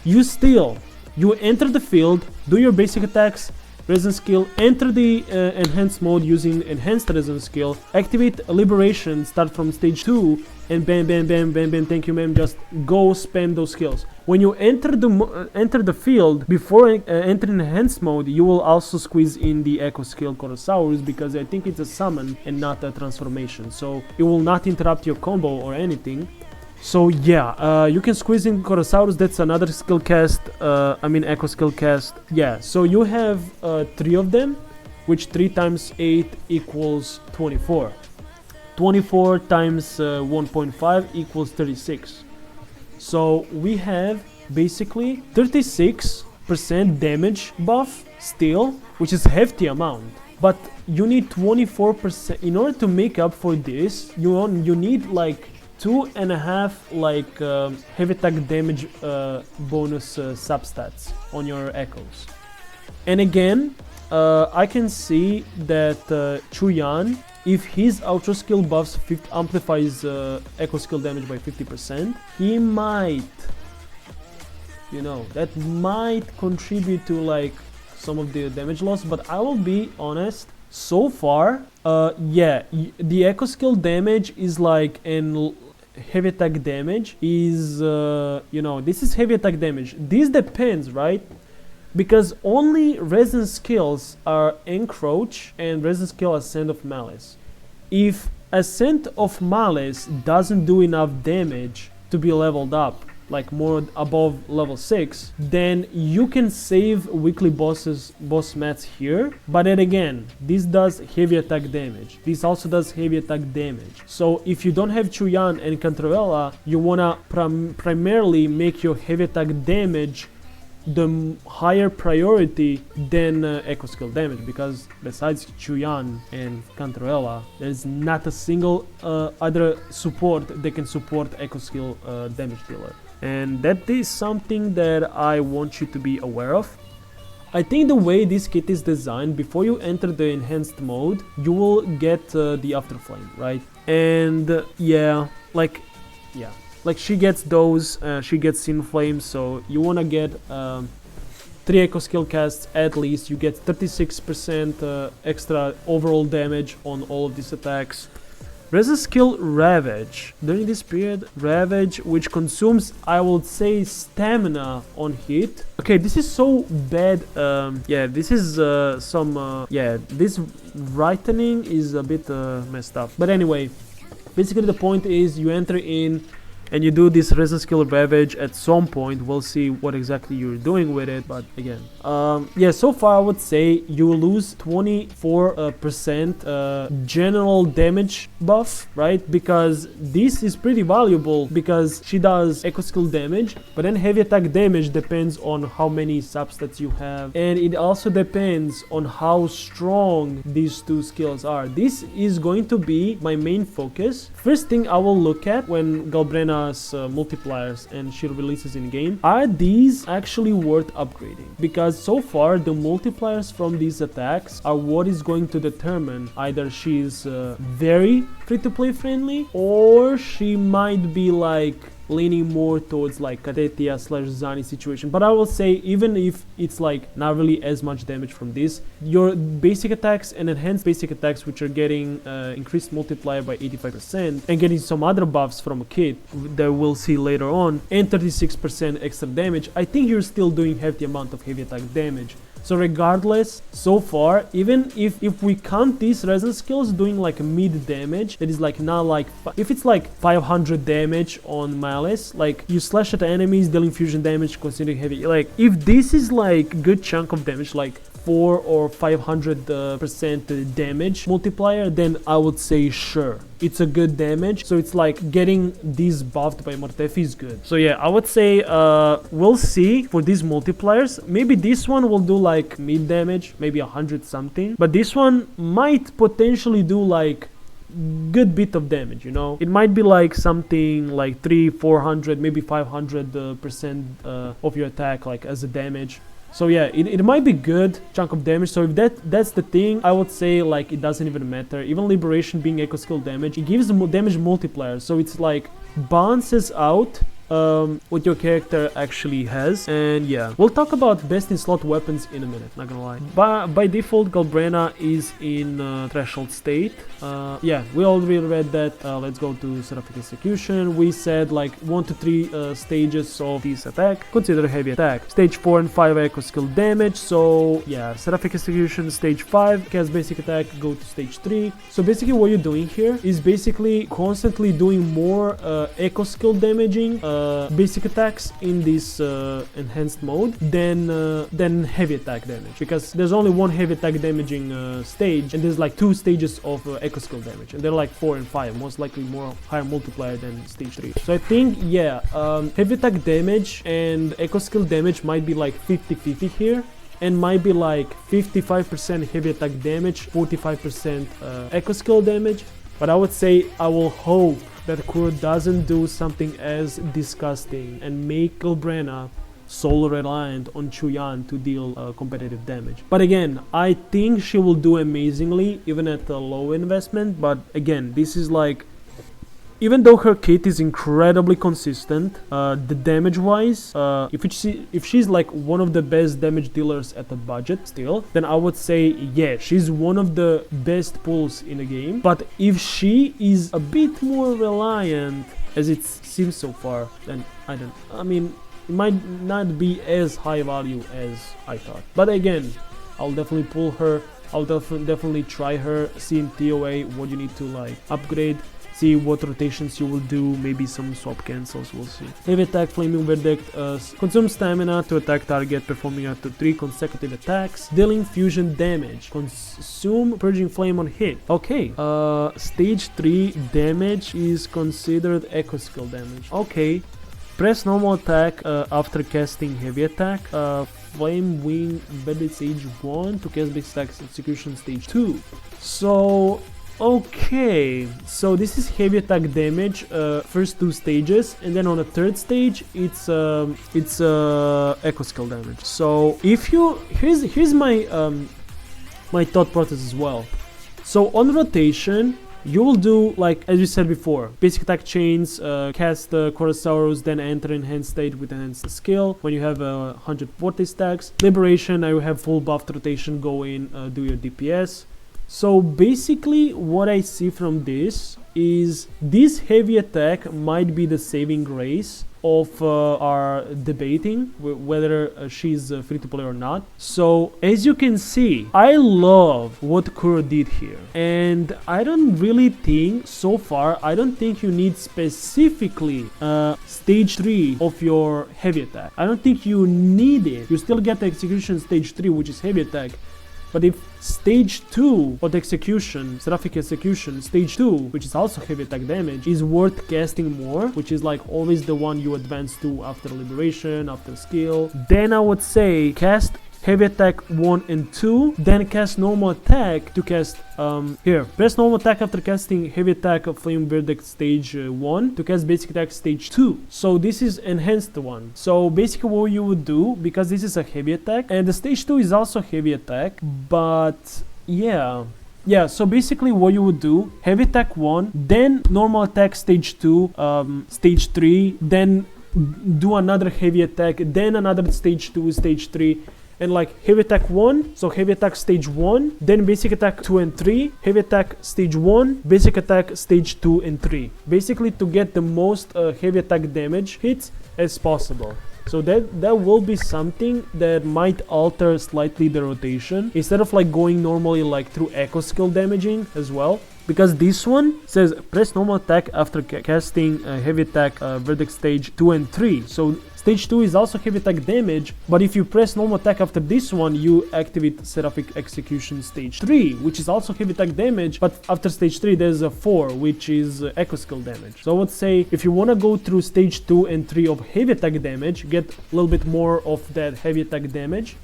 you enter the field, do your basic attacks, resonance skill, enter the enhanced mode using enhanced resonance skill, activate liberation, start from stage 2, and bam, bam, bam, bam, bam, thank you ma'am, just go spam those skills. When you enter the field, before entering enhanced mode, you will also squeeze in the echo skill Korosaurus, because I think it's a summon and not a transformation, so it will not interrupt your combo or anything. So yeah, you can squeeze in Korosaurus, that's another skill cast, echo skill cast. Yeah, so you have 3 of them, which 3 times 8 equals 24. 24 times 1.5 equals 36. So we have basically 36% damage buff still, which is a hefty amount. But you need 24%, in order to make up for this, you need like 2.5 like heavy attack damage bonus substats on your echoes. And again, I can see that Chuyan, if his outro skill buffs amplifies echo skill damage by 50%, he might, you know, that might contribute to like some of the damage loss. But I will be honest, so far, yeah, the echo skill damage is like, and heavy attack damage is, you know, this is heavy attack damage. This depends, right? Because only resonance skills are Encroach and resonance skill Ascent of Malice. If Ascent of Malice doesn't do enough damage to be leveled up, like more above level 6, then you can save weekly boss mats here. But then again, this does heavy attack damage. This also does heavy attack damage. So if you don't have Chuyan and Cantrella, you wanna primarily make your heavy attack damage higher priority than Echo Skill damage, because besides Chuyan and Cantarella, there's not a single other support that can support Echo Skill damage dealer. And that is something that I want you to be aware of. I think the way this kit is designed, before you enter the enhanced mode, you will get the Afterflame, right? And like she gets those, she gets Sin Flame, so you wanna get 3 Echo Skill casts at least. You get 36% extra overall damage on all of these attacks. Reza skill Ravage. During this period, Ravage, which consumes, I would say, stamina on hit. Okay, this is so bad. This is this brightening is a bit messed up. But anyway, basically the point is you enter in and you do this Reza skill Ravage at some point. We'll see what exactly you're doing with it, but again, so far I would say you lose 24% general damage buff, right? Because this is pretty valuable, because she does Echo skill damage, but then heavy attack damage depends on how many substats you have, and it also depends on how strong these two skills are. This is going to be my main focus. First thing I will look at when Galbrena'S multipliers and she releases in game, are these actually worth upgrading? Because so far the multipliers from these attacks are what is going to determine either she's very free-to-play friendly, or she might be like leaning more towards like Katetia / Zani situation. But I will say, even if it's like not really as much damage from this, your basic attacks and enhanced basic attacks, which are getting increased multiplier by 85% and getting some other buffs from a kit that we'll see later on, and 36% extra damage, I think you're still doing hefty amount of heavy attack damage. So regardless, so far, even if we count these resin skills doing like mid damage, that is like not like, if it's like 500 damage on Malice, like you slash at enemies dealing fusion damage considering heavy, like if this is like good chunk of damage, like 4 or 500% damage multiplier, then I would say sure, it's a good damage. So it's like getting these buffed by Mortefi is good. So yeah, I would say we'll see for these multipliers. Maybe this one will do like mid damage, maybe 100 something, but this one might potentially do like good bit of damage, you know. It might be like something like 300-400, maybe 500% of your attack like as a damage. So yeah, it might be good chunk of damage. So if that's the thing, I would say like it doesn't even matter. Even Liberation being echo skill damage, it gives damage multiplier, so it's like balances out what your character actually has. And yeah, we'll talk about best in slot weapons in a minute, not gonna lie. By default, Galbrena is in threshold state. Yeah, we already read that. Let's go to Seraphic Execution. We said like 1 to 3 stages of this attack, consider heavy attack. Stage 4 and 5 echo skill damage. So yeah, Seraphic Execution stage 5, cast basic attack, go to stage 3. So basically what you're doing here is basically constantly doing more echo skill damaging basic attacks in this enhanced mode than heavy attack damage, because there's only one heavy attack damaging stage, and there's like 2 stages of echo skill damage, and they're like 4 and 5, most likely more higher multiplier than stage 3. So I think yeah, heavy attack damage and echo skill damage might be like 50-50 here, and might be like 55% heavy attack damage, 45% echo skill damage. But I would say I will hope that Kuro doesn't do something as disgusting and make Galbrena solo reliant on Chuyan to deal competitive damage. But again, I think she will do amazingly even at a low investment. But again, this is like, even though her kit is incredibly consistent, the damage wise, if she's like one of the best damage dealers at the budget still, then I would say yeah, she's one of the best pulls in the game. But if she is a bit more reliant, as it seems so far, then I mean, it might not be as high value as I thought. But again, I'll definitely pull her. I'll definitely try her, see in TOA what you need to like upgrade, see what rotations you will do, maybe some swap cancels, we'll see. Heavy attack, Flaming Verdict, consume stamina to attack target, performing up to 3 consecutive attacks, dealing fusion damage, consume Purging Flame on hit. Okay, stage 3 damage is considered echo skill damage. Okay, Press normal attack after casting heavy attack. Flame Wing Bandit stage 1 to cast basic attack execution stage 2. So okay, so this is heavy attack damage, first 2 stages, and then on the 3rd stage it's echo skill damage. So if you here's my my thought process as well. So on rotation, you will do, like as we said before, basic attack chains, cast the Chorosaurus, then enter enhanced state with enhanced skill. When you have 140 stacks, liberation, now you have full buffed rotation, go in, do your DPS. So basically what I see from this is this heavy attack might be the saving grace of our debating whether she's free to play or not. So as you can see, I love what Kuro did here, and I don't really think so far, I don't think you need specifically stage 3 of your heavy attack. I don't think you need it. You still get the execution stage 3, which is heavy attack. But if stage 2 of the execution, seraphic execution, stage 2, which is also heavy attack damage, is worth casting more, which is like always the one you advance to after liberation, after skill, then I would say cast heavy attack 1 and 2, then cast normal attack to cast here. Press normal attack after casting heavy attack of Flame Verdict stage 1 to cast basic attack stage 2. So this is enhanced one. So basically what you would do, because this is a heavy attack and the stage 2 is also heavy attack, but yeah, so basically what you would do, heavy attack 1, then normal attack stage 2, stage 3, then do another heavy attack, then another stage 2, stage 3, and like heavy attack 1, so heavy attack stage 1, then basic attack 2 and 3, heavy attack stage 1, basic attack stage 2 and 3. Basically to get the most heavy attack damage hits as possible. So that will be something that might alter slightly the rotation, instead of like going normally like through echo skill damaging as well. Because this one says press normal attack after casting heavy attack verdict stage 2 and 3. So stage 2 is also heavy attack damage, but if you press normal attack after this one, you activate seraphic execution stage 3, which is also heavy attack damage, but after stage 3 there's a 4, which is echo skill damage. So I would say if you want to go through stage 2 and 3 of heavy attack damage, get a little bit more of that heavy attack damage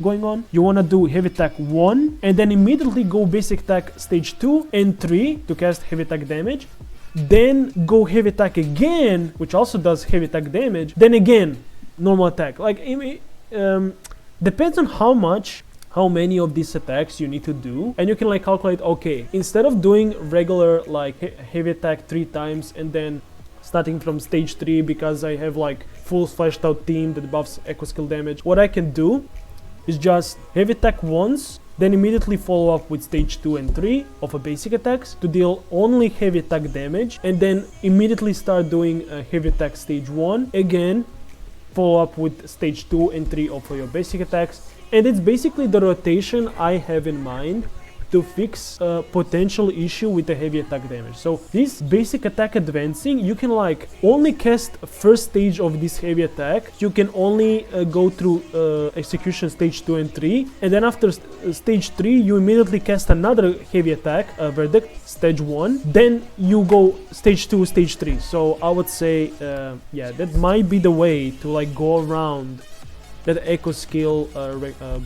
going on, you want to do heavy attack 1 and then immediately go basic attack stage 2 and 3 to cast heavy attack damage, then go heavy attack again, which also does heavy attack damage, then again normal attack. Like depends on how many of these attacks you need to do, and you can like calculate, okay, instead of doing regular like heavy attack 3 times and then starting from stage 3 because I have like full fleshed out team that buffs echo skill damage, what I can do is just heavy attack once, then immediately follow up with stage 2 and 3 of a basic attacks to deal only heavy attack damage, and then immediately start doing a heavy attack stage 1, again follow up with stage 2 and 3 of your basic attacks. And it's basically the rotation I have in mind to fix a potential issue with the heavy attack damage. So this basic attack advancing, you can like only cast first stage of this heavy attack, you can only go through execution stage 2 and 3, and then after stage 3 you immediately cast another heavy attack verdict stage 1, then you go stage 2 stage 3. So I would say yeah, that might be the way to like go around that echo skill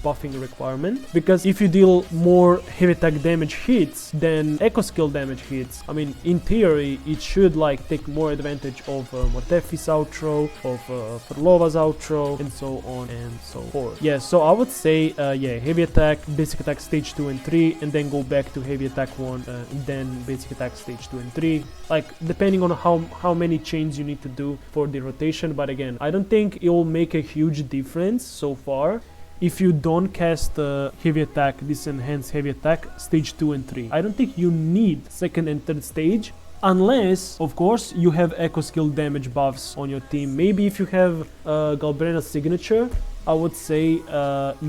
buffing requirement, because if you deal more heavy attack damage hits than echo skill damage hits, I mean in theory it should like take more advantage of Mortefi's outro, of Frlova's outro, and so on and so forth. Yeah, so I would say yeah, heavy attack, basic attack stage 2 and 3, and then go back to heavy attack 1, and then basic attack stage 2 and 3, like depending on how many chains you need to do for the rotation. But again, I don't think it will make a huge difference so far if you don't cast heavy attack, this enhanced heavy attack stage 2 and 3. I don't think you need second and third stage, unless of course you have echo skill damage buffs on your team. Maybe if you have Galbrena'S signature, I would say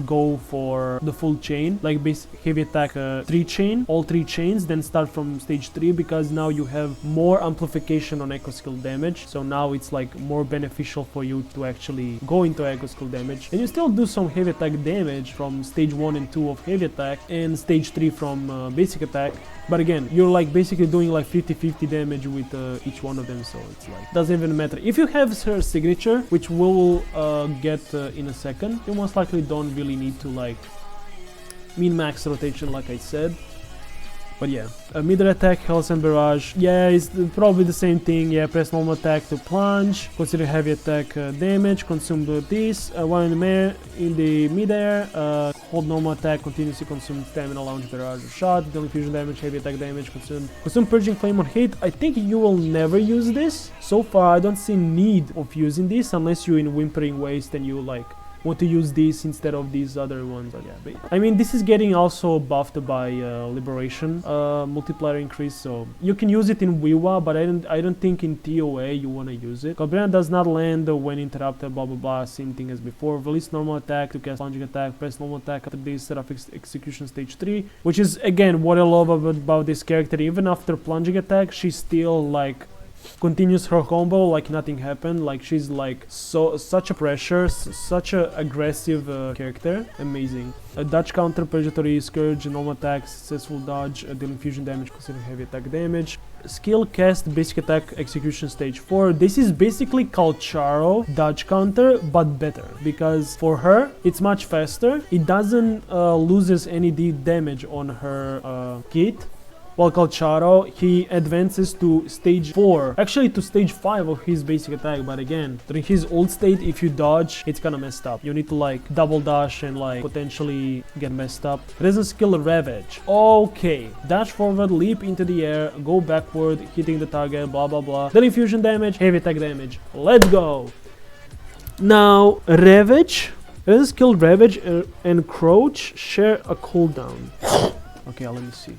go for the full chain, like base heavy attack 3 chain, all 3 chains, then start from stage 3, because now you have more amplification on echo skill damage. So now it's like more beneficial for you to actually go into echo skill damage, and you still do some heavy attack damage from stage 1 and 2 of heavy attack and stage 3 from basic attack. But again, you're like basically doing like 50-50 damage with each one of them, so it's like doesn't even matter. If you have her signature, which we will get in a second, you most likely don't really need to like min-max rotation like I said. But yeah, mid-air attack, health and barrage, yeah, it's probably the same thing. Yeah, press normal attack to plunge, consider heavy attack damage, consume this, while in the mid-air, hold normal attack, continuously consume stamina, launch barrage or shot, deal infusion damage, heavy attack damage, consume purging flame on hit. I think you will never use this. So far I don't see need of using this unless you're in Whimpering Waste and you like want to use this instead of these other ones. But yeah, but I mean, this is getting also buffed by Liberation multiplier increase, so you can use it in Wiwa, but I don't think in TOA you want to use it. Galbrena does not land when interrupted, blah blah blah, same thing as before. Release normal attack to cast plunging attack, press normal attack after this, set off execution stage 3, which is again what I love about this character. Even after plunging attack, she's still like continues her combo like nothing happened. Like she's like such a pressure, such a aggressive character. Amazing. A dodge counter, purgatory, scourge, normal attack, successful dodge, deal infusion damage, consider heavy attack damage. Skill cast, basic attack, execution stage 4. This is basically Calcharo dodge counter, but better, because for her it's much faster. It doesn't loses any damage on her kit. While Calcharo, he advances to stage 4, actually to stage 5 of his basic attack, but again, during his old state, if you dodge, it's kinda messed up. You need to like double dash and like potentially get messed up. Resistance skill Ravage. Okay, dash forward, leap into the air, go backward, hitting the target, blah blah blah. Then infusion damage, heavy attack damage. Let's go! Now, Ravage, resistance skill Ravage and Crouch share a cooldown. Okay, let me see.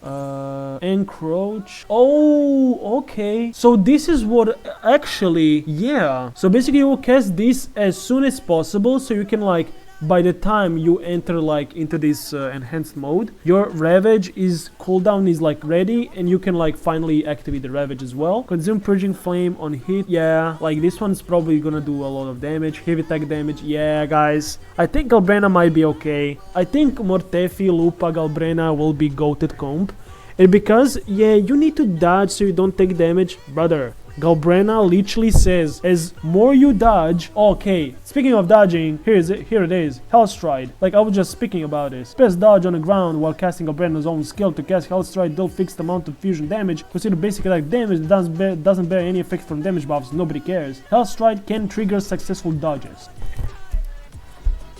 Encroach. Oh, okay. So this is what actually, yeah. So basically you will cast this as soon as possible, so you can like, by the time you enter like into this enhanced mode, your Ravage is cooldown is like ready, and you can like finally activate the Ravage as well. Consume Purging Flame on hit. Yeah, like this one's probably gonna do a lot of damage. Heavy attack damage. Yeah, guys, I think Galbrena might be okay. I think Mortefi, Lupa, Galbrena will be goated comp. And because, yeah, you need to dodge so you don't take damage, brother. Galbrena literally says, as more you dodge, okay, speaking of dodging, here it is, Hellstride. Like I was just speaking about this. Press dodge on the ground while casting Galbrena's own skill to cast Hellstride, deal fixed amount of fusion damage. Consider basic attack damage that doesn't bear any effect from damage buffs, nobody cares. Hellstride can trigger successful dodges.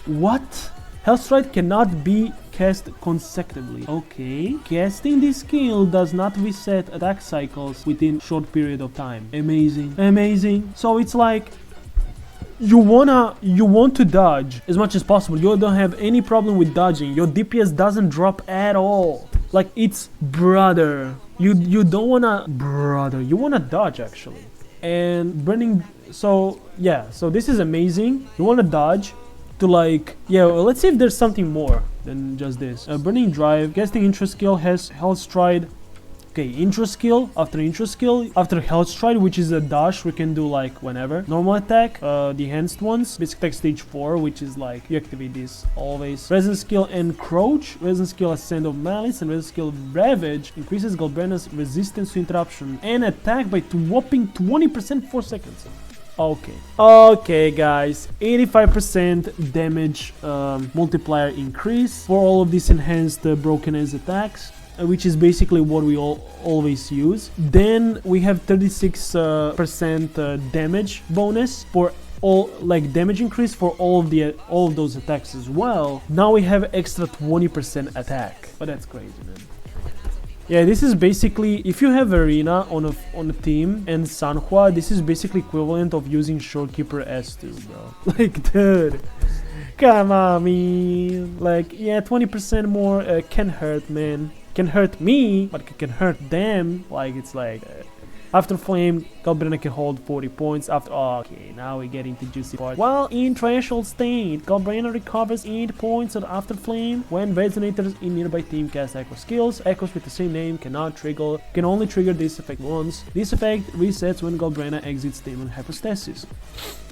What? Hellstride cannot be cast consecutively. Okay. Casting this skill does not reset attack cycles within short period of time. Amazing. Amazing. So it's like you want to dodge as much as possible. You don't have any problem with dodging. Your DPS doesn't drop at all. Like it's brother. You don't wanna brother. You wanna dodge actually. And burning. So yeah. So this is amazing. You wanna dodge. To like, yeah, well, let's see if there's something more than just this. Burning Drive, casting intro skill has Hellstride. Okay, intro skill, after Hellstride, which is a dash, we can do like whenever. Normal attack, the enhanced ones, basic attack stage 4, which is like, you activate this always. Resistance skill Encroach, resistance skill Ascend of Malice, and resistance skill Ravage increases Galbrena's resistance to interruption and attack by whopping 20% 4 seconds. Okay guys, 85% damage multiplier increase for all of these enhanced broken edge attacks, which is basically what we always use. Then we have 36% damage bonus for all, like damage increase for all of those attacks as well. Now we have extra 20% attack, but that's crazy, man. Yeah, this is basically, if you have Arena on a team and Sanhua, this is basically equivalent of using Shorekeeper S2, bro. Like, dude, come on, man. Like, yeah, 20% more can hurt, man. Can hurt me, but it can hurt them. Like, it's like... After Flame, Galbrena can hold 40 points. After, okay, now we get into juicy part. While in threshold state, Galbrena recovers 8 points after Flame. When resonators in nearby team cast echo skills, echoes with the same name can only trigger this effect once. This effect resets when Galbrena exits demon hypostasis.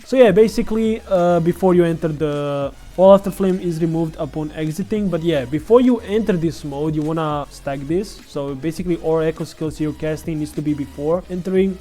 So yeah, basically before you enter the all after flame is removed upon exiting, but yeah, before you enter this mode you wanna stack this. So basically all echo skills you're casting needs to be before entering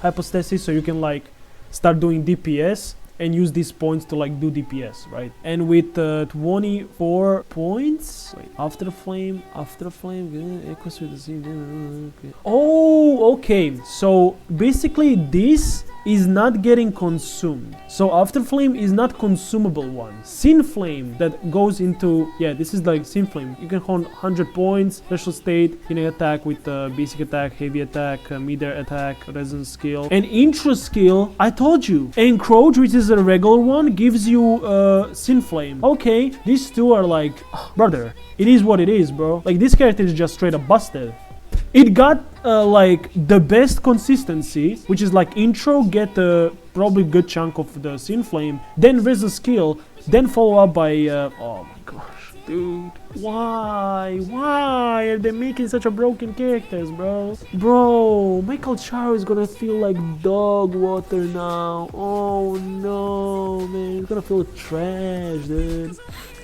hypostasis, so you can like start doing DPS and use these points to like do DPS, right? And with 24 points, wait, after flame, echoes with the same. Okay. Oh, okay. So basically this is not getting consumed. So after flame is not consumable one. Sin flame that goes into, yeah, this is like sin flame. You can hold 100 points, special state, healing attack with basic attack, heavy attack, mid-air attack, resonance skill, and intro skill. I told you, encroach, which is a regular one, gives you sin flame. Okay, these two are like, brother, it is what it is, bro. Like this character is just straight up busted. It got like the best consistency, which is like intro, get probably good chunk of the sin flame, then raise the skill, then follow up by oh my gosh, dude, why are they making such a broken characters, bro? Michael Charo is gonna feel like dog water now. Oh no, man, it's gonna feel trash, dude.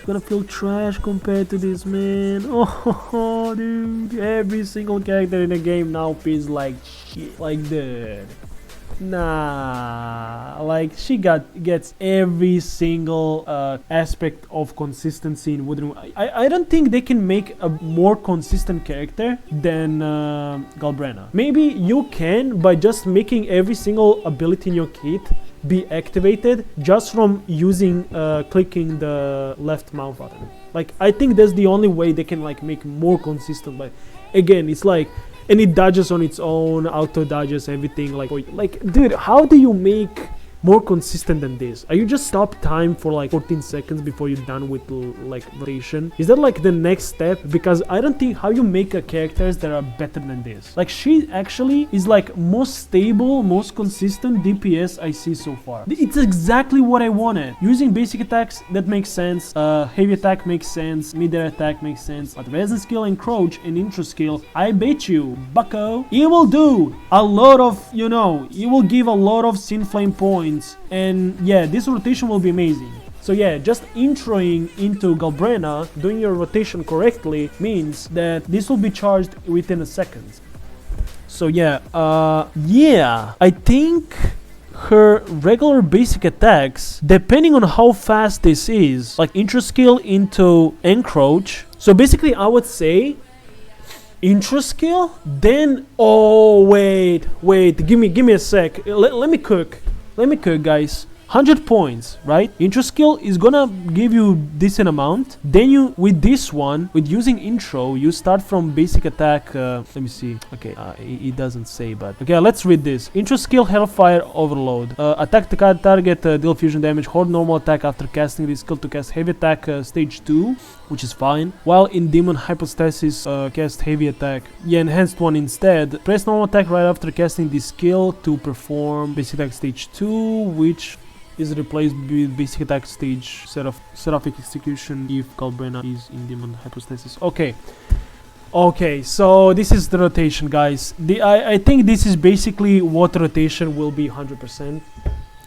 Gonna feel trash compared to this, man. Oh, dude, every single character in the game now feels like shit. Like, dude, nah, like she gets every single aspect of consistency in Wooden. I don't think they can make a more consistent character than Galbrena. Maybe you can by just making every single ability in your kit be activated just from using clicking the left mouse button. Like I think that's the only way they can like make more consistent. But again, it's like, and it dodges on its own, auto dodges everything. Like dude, how do you make more consistent than this? Are you just stop time for like 14 seconds before you're done with like rotation? Is that like the next step? Because I don't think how you make a characters that are better than this. Like she actually is like most stable, most consistent DPS I see so far. It's exactly what I wanted. Using basic attacks, that makes sense. Heavy attack makes sense. Mid-air attack makes sense. But resonance skill, encroach, and intro skill, I bet you, bucko, it will do a lot of, you know, it will give a lot of sin flame points. And yeah, this rotation will be amazing. So yeah, just introing into Galbrena, doing your rotation correctly, means that this will be charged within a second. So yeah, I think her regular basic attacks, depending on how fast this is, like intro skill into encroach. So basically I would say intro skill, then oh wait, give me a sec. Let me cook. Guys. 100 points, right? Intro skill is gonna give you decent amount. Then you, with this one, with using intro, you start from basic attack. Let me see. Okay, it doesn't say, but okay, let's read this. Intro skill, Hellfire Overload. Attack the target, deal fusion damage. Hold normal attack after casting this skill to cast heavy attack stage 2, which is fine. While in demon hypostasis, cast heavy attack. Yeah, enhanced one instead. Press normal attack right after casting this skill to perform basic attack stage 2, which is replaced with basic attack stage seraphic execution if Galbrena is in demon hypostasis. Okay, so this is the rotation, guys. I think this is basically what rotation will be 100%.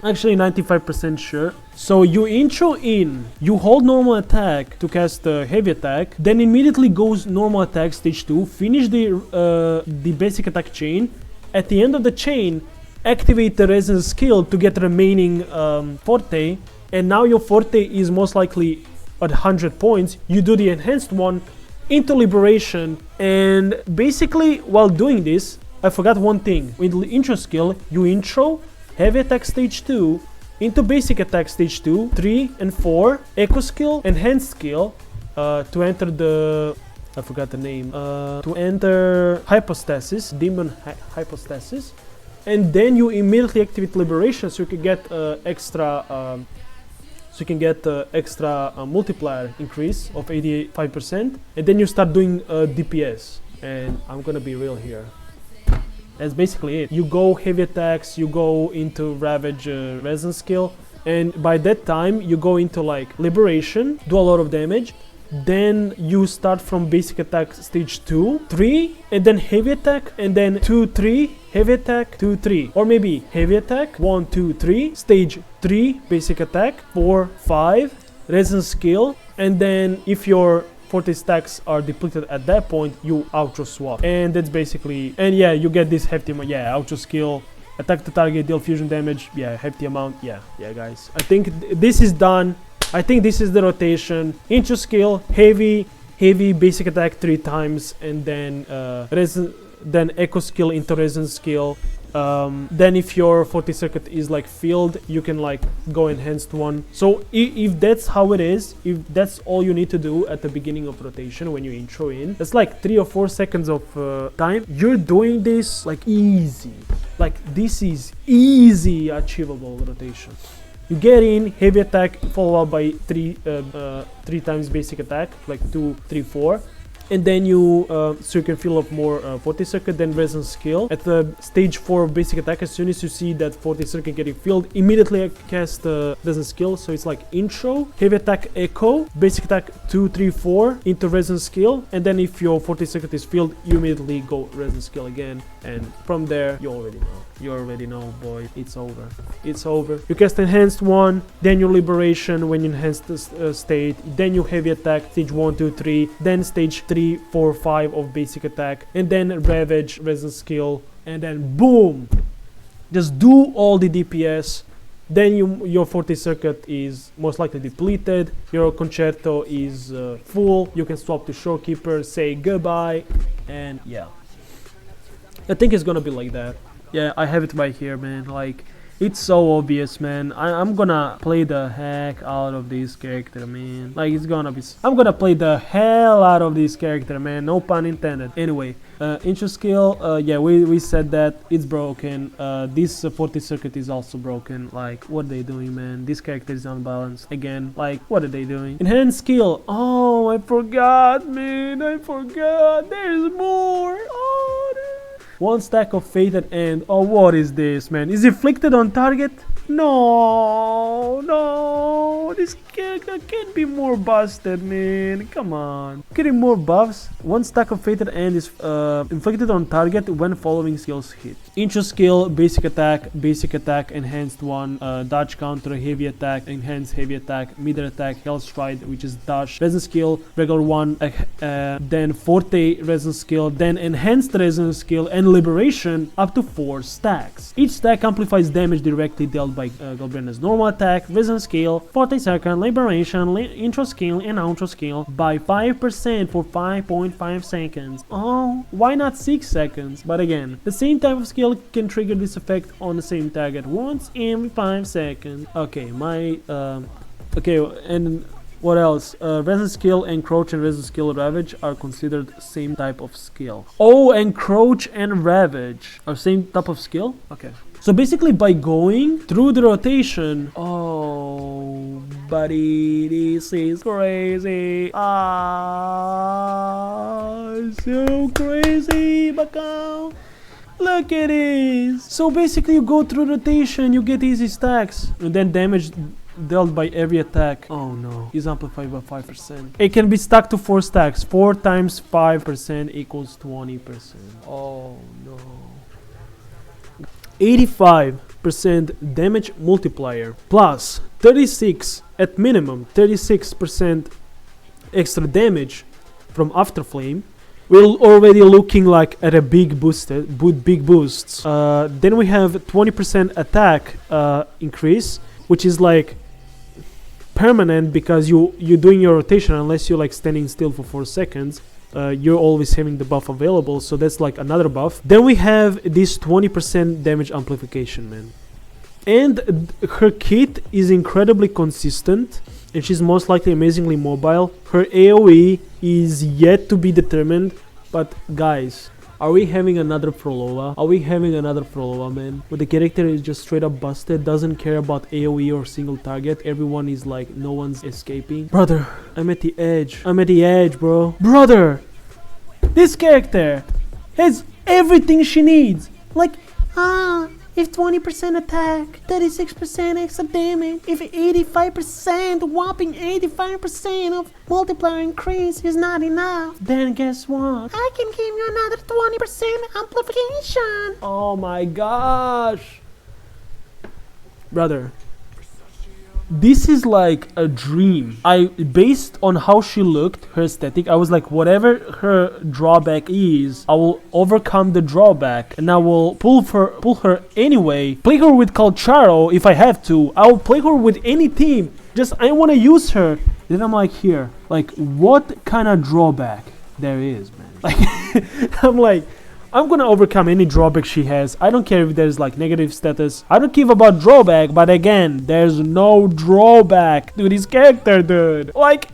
Actually 95% sure. So you intro in, you hold normal attack to cast heavy attack, then immediately goes normal attack stage 2, finish the basic attack chain. At the end of the chain, activate the resonance skill to get remaining forte, and now your forte is most likely at 100 points. You do the enhanced one into liberation, and basically while doing this, I forgot one thing. With the intro skill, you intro heavy attack stage 2 into basic attack stage 2, 3 and 4, echo skill, enhanced skill to enter the, I forgot the name, to enter hypostasis, demon hypostasis. And then you immediately activate liberation, so you can get extra multiplier increase of 85%, and then you start doing DPS. And I'm gonna be real here. That's basically it. You go heavy attacks, you go into ravage resonance skill, and by that time you go into like liberation, do a lot of damage, then you start from basic attack stage 2, 3, and then heavy attack, and then 2, 3, heavy attack, 2, 3. Or maybe heavy attack, 1, 2, 3, stage 3, basic attack, 4, 5, resistance skill, and then if your Forte stacks are depleted at that point, you outro swap. And that's basically, and yeah, you get this hefty amount, yeah, outro skill, attack the target, deal fusion damage, yeah, hefty amount, yeah, guys. I think this is done. I think this is the rotation. Intro skill, heavy, basic attack 3 times, and then then echo skill into resistance skill. Then if your Forte circuit is like filled, you can like go enhanced one. So if that's how it is, if that's all you need to do at the beginning of rotation when you intro in, it's like 3 or 4 seconds of time. You're doing this like easy. Like this is easy achievable rotation. You get in, heavy attack, followed up by 3 times basic attack, like 2, 3, 4. And then you, so you can fill up more Forte circuit, then resistance skill. At the stage 4 of basic attack, as soon as you see that Forte circuit getting filled, immediately cast resistance skill. So it's like intro, heavy attack echo, basic attack 2, 3, 4 into resistance skill. And then if your Forte circuit is filled, you immediately go resistance skill again. And from there, you already know. You already know, boy. It's over. It's over. You cast enhanced one, then your liberation when you enhance the state, then you heavy attack, stage 1, 2, 3, then stage 3, 4, 5 of basic attack, and then ravage, resistance skill, and then boom! Just do all the DPS. Then your Forte circuit is most likely depleted, your concerto is full, you can swap to Shorekeeper, say goodbye, and yeah. I think it's gonna be like that. Yeah, I have it right here, man. Like, it's so obvious, man. I'm gonna play the heck out of this character, man. Like, it's gonna be... I'm gonna play the hell out of this character, man. No pun intended. Anyway, intro skill, yeah, we said that. It's broken. This Forte circuit is also broken. Like, what are they doing, man? This character is unbalanced. Again, like, what are they doing? Enhanced skill. Oh, I forgot, man. I forgot. There's more. Oh, there's... 1 stack of Fated End. Oh, what is this, man? Is inflicted on target? No, this character can't be more busted, man. Come on. Getting more buffs. 1 stack of Fated End is inflicted on target when following skills hit. Intro skill, basic attack, enhanced one, dodge counter, heavy attack, enhanced heavy attack, middle attack, hell stride, which is dash, resistance skill, regular one, then Forte resistance skill, then enhanced resistance skill, and liberation up to 4 stacks. Each stack amplifies damage directly dealt by Galbrena'S normal attack, resistance skill, Forte second, liberation, intro skill, and outro skill by 5% for 5.5 seconds. Oh, why not 6 seconds? But again, the same type of skill can trigger this effect on the same target once every 5 seconds. Okay, okay, and what else? Resistance skill, encroach, and resistance skill ravage are considered same type of skill. Oh, encroach and ravage are same type of skill? Okay. So basically by going through the rotation, oh buddy, this is crazy. Ah, so crazy, Bacau. Look at this. So basically you go through rotation, you get easy stacks, and then damage dealt by every attack. Oh no, is amplified by 5%. It can be stacked to 4 stacks. 4 times 5% equals 20%. Oh no. 85% damage multiplier plus 36 at minimum 36% extra damage from Afterflame. We're already looking like at a big boosts. Then we have 20% attack increase, which is like permanent because you're doing your rotation unless you're like standing still for 4 seconds. You're always having the buff available, so that's like another buff. Then we have this 20% damage amplification, man. And her kit is incredibly consistent, and she's most likely amazingly mobile. Her AoE is yet to be determined, but guys, are we having another Frolova? Are we having another Frolova, man? Where the character is just straight up busted, doesn't care about AoE or single target. Everyone is like, no one's escaping. Brother, I'm at the edge. I'm at the edge, bro. Brother, this character has everything she needs. Like, If 20% attack, 36% extra damage, if 85%, whopping 85% of multiplier increase is not enough, then guess what? I can give you another 20% amplification. Oh my gosh. Brother. This is like a dream. Based on how she looked, her aesthetic, I was like, whatever her drawback is, I will overcome the drawback and I will pull her anyway. Play her with Calcharo if I have to. I will play her with any team. Just I want to use her. Then I'm like, here, like what kind of drawback there is, man? Like I'm like, I'm gonna overcome any drawback she has. I don't care if there's like negative status. I don't give about drawback, but again, there's no drawback to this character, dude. Like,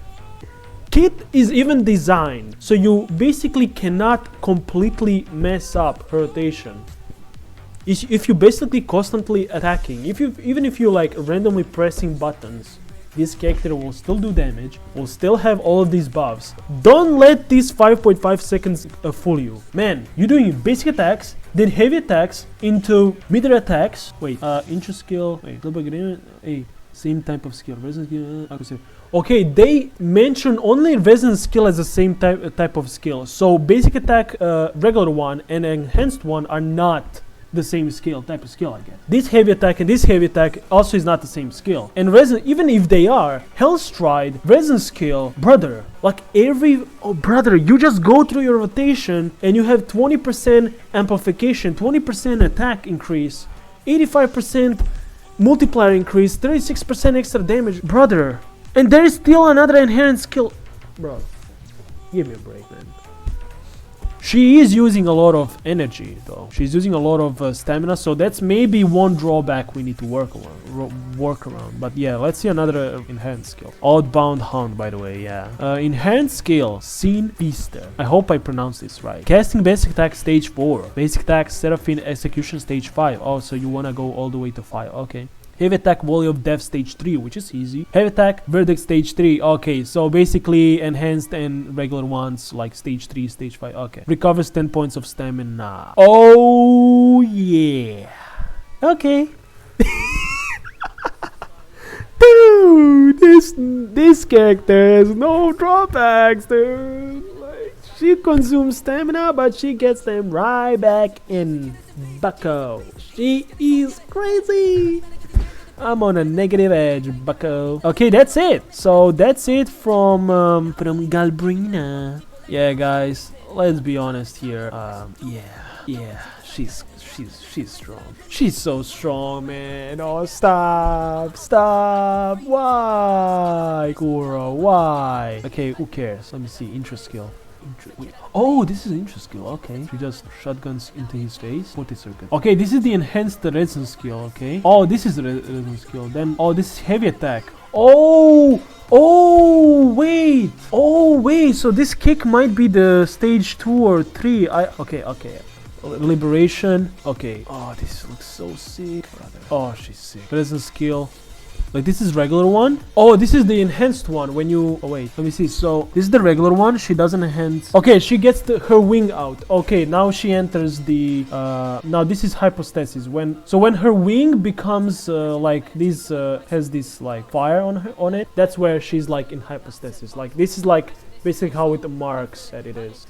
kit is even designed so you basically cannot completely mess up her rotation. If you basically constantly attacking, even if you like randomly pressing buttons, this character will still do damage, will still have all of these buffs. Don't let these 5.5 seconds fool you. Man, you're doing basic attacks, then heavy attacks into mid-range attacks. Wait, intro skill, wait, global agreement, hey, same type of skill, resonance skill, okay, they mention only resonance skill as the same type of skill. So basic attack, regular one, and enhanced one are not the same type of skill, I guess. This heavy attack and this heavy attack also is not the same skill. And even if they are, Hellstride, Resin skill, brother, like brother, you just go through your rotation and you have 20% amplification, 20% attack increase, 85% multiplier increase, 36% extra damage, brother. And there is still another inherent skill. Bro, give me a break, man. She is using a lot of energy, though. She's using a lot of stamina, so that's maybe one drawback we need to work around. But yeah, let's see another enhanced skill. Outbound Hound, by the way, yeah. Enhanced skill, Scene Feaster. I hope I pronounced this right. Casting Basic Attack Stage 4. Basic Attack Seraphine Execution Stage 5. Oh, so you wanna go all the way to 5. Okay. Heavy Attack Volley of Death Stage 3, which is easy. Heavy Attack Verdict Stage 3. Okay, so basically enhanced and regular ones like Stage 3, Stage 5. Okay. Recovers 10 points of stamina. Oh, yeah. Okay. Dude, this character has no drawbacks, dude. Like, she consumes stamina, but she gets them right back in bucko. She is crazy. I'm on a negative edge, bucko. Okay, that's it. So that's it from Galbrena. Yeah, guys, let's be honest here. Yeah, she's strong. She's so strong, man. Oh, stop. Why, Kuro? Why? Okay, who cares? Let me see. Intro skill. Oh, this is intro skill. Okay, she just shotguns into his face. FORTE circuit. Okay, this is the enhanced resin skill. Okay. Oh, this is the resin skill. Then, oh, this is heavy attack. Oh, wait. So this kick might be the stage 2 or 3. Okay. Liberation. Okay. Oh, this looks so sick, brother. Oh, she's sick. Resin skill. Like, this is regular one. Oh, this is the enhanced one. When you... Oh, wait. Let me see. So, this is the regular one. She doesn't enhance... Okay, she gets her wing out. Okay, now she enters the... Now, this is hypostasis. When her wing becomes, like, this... has this, like, fire on it. That's where she's, like, in hypostasis. Like, this is, like... basically how it marks that it is.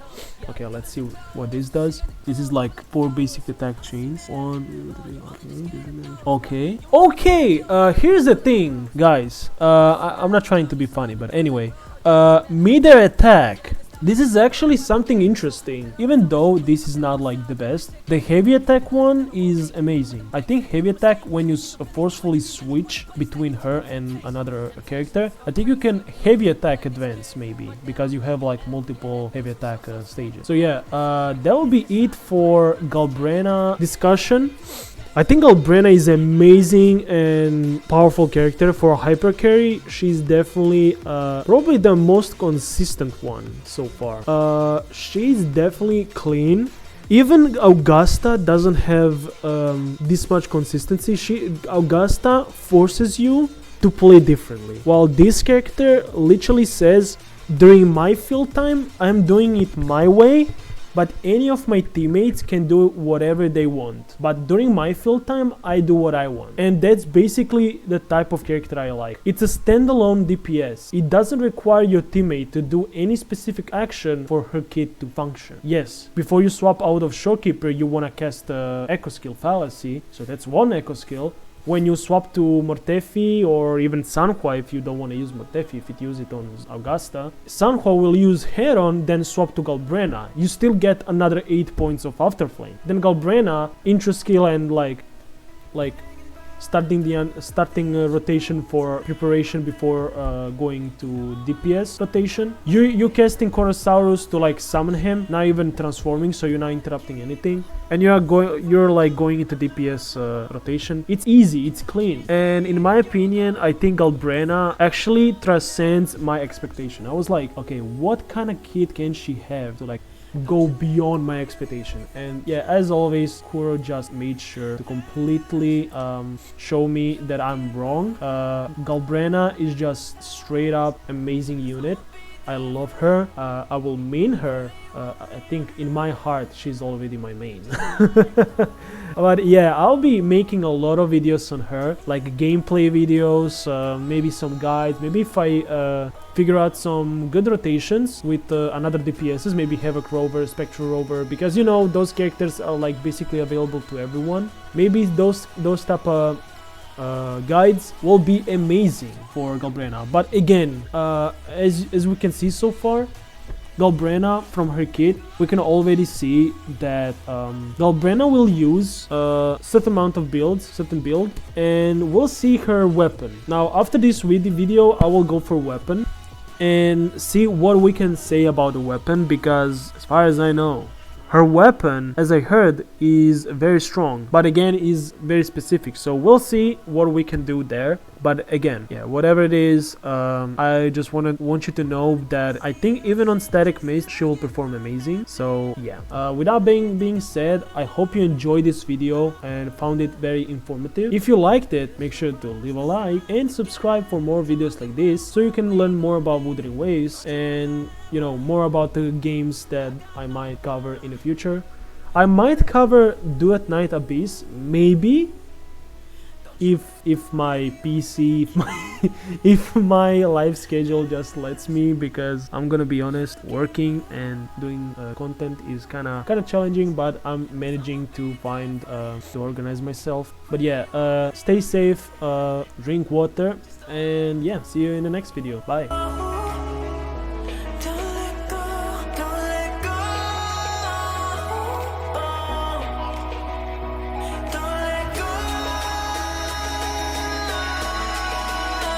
Okay, let's see what this does. This is like 4 basic attack chains. 1, 2, 3. Okay. Here's the thing, guys. I'm not trying to be funny, but anyway. Mid-air attack. This is actually something interesting. Even though this is not like the best, the heavy attack one is amazing. I think heavy attack, when you forcefully switch between her and another character, I think you can heavy attack advance maybe, because you have like multiple heavy attack stages. So yeah, that will be it for Galbrena discussion. I think Galbrena is amazing and powerful character for hyper carry. She's definitely probably the most consistent one so far. She's definitely clean. Even Augusta doesn't have this much consistency. Augusta forces you to play differently, while this character literally says, during my field time, I'm doing it my way, but any of my teammates can do whatever they want. But during my field time, I do what I want. And that's basically the type of character I like. It's a standalone DPS. It doesn't require your teammate to do any specific action for her kit to function. Yes, before you swap out of Shorekeeper, you want to cast Echo Skill Fallacy, so that's one Echo Skill. When you swap to Mortefi or even Sanhua, if you don't want to use Mortefi, if you use it on Augusta, Sanhua will use Heron, then swap to Galbrena. You still get another 8 points of Afterflame. Then Galbrena, intro skill and like starting rotation for preparation before going to DPS rotation. You casting Chorosaurus to like summon him, not even transforming, so you're not interrupting anything, and you're going into DPS rotation. It's easy, it's clean, and in my opinion, I think Galbrena actually transcends my expectation. I was like, okay, what kind of kit can she have to like go beyond my expectation? And yeah, as always, Kuro just made sure to completely show me that I'm wrong. Galbrena is just straight up amazing unit. I love her. I will main her. I think in my heart she's already my main. But yeah, I'll be making a lot of videos on her, like gameplay videos, maybe some guides, maybe if I figure out some good rotations with another DPSs, maybe Havoc Rover, Spectral Rover, because you know those characters are like basically available to everyone. Maybe those type of guides will be amazing for Galbrena. But again, as we can see so far, Galbrena from her kit, we can already see that Galbrena will use a certain amount of builds, certain build, and we'll see her weapon. Now after this video, I will go for weapon and see what we can say about the weapon, because as far as I know, her weapon, as I heard, is very strong, but again is very specific, so we'll see what we can do there. But again, yeah, whatever it is, I just want you to know that I think even on static mace she will perform amazing. So yeah, without being said, I hope you enjoyed this video and found it very informative. If you liked it, make sure to leave a like and subscribe for more videos like this, so you can learn more about Wuthering Waves and, you know, more about the games that I might cover in the future. I might cover Do at Night Abyss, maybe, if my PC, if my life schedule just lets me, because I'm gonna be honest, working and doing content is kind of challenging, but I'm managing to find to organize myself. But yeah, stay safe, drink water, and yeah, see you in the next video. Bye.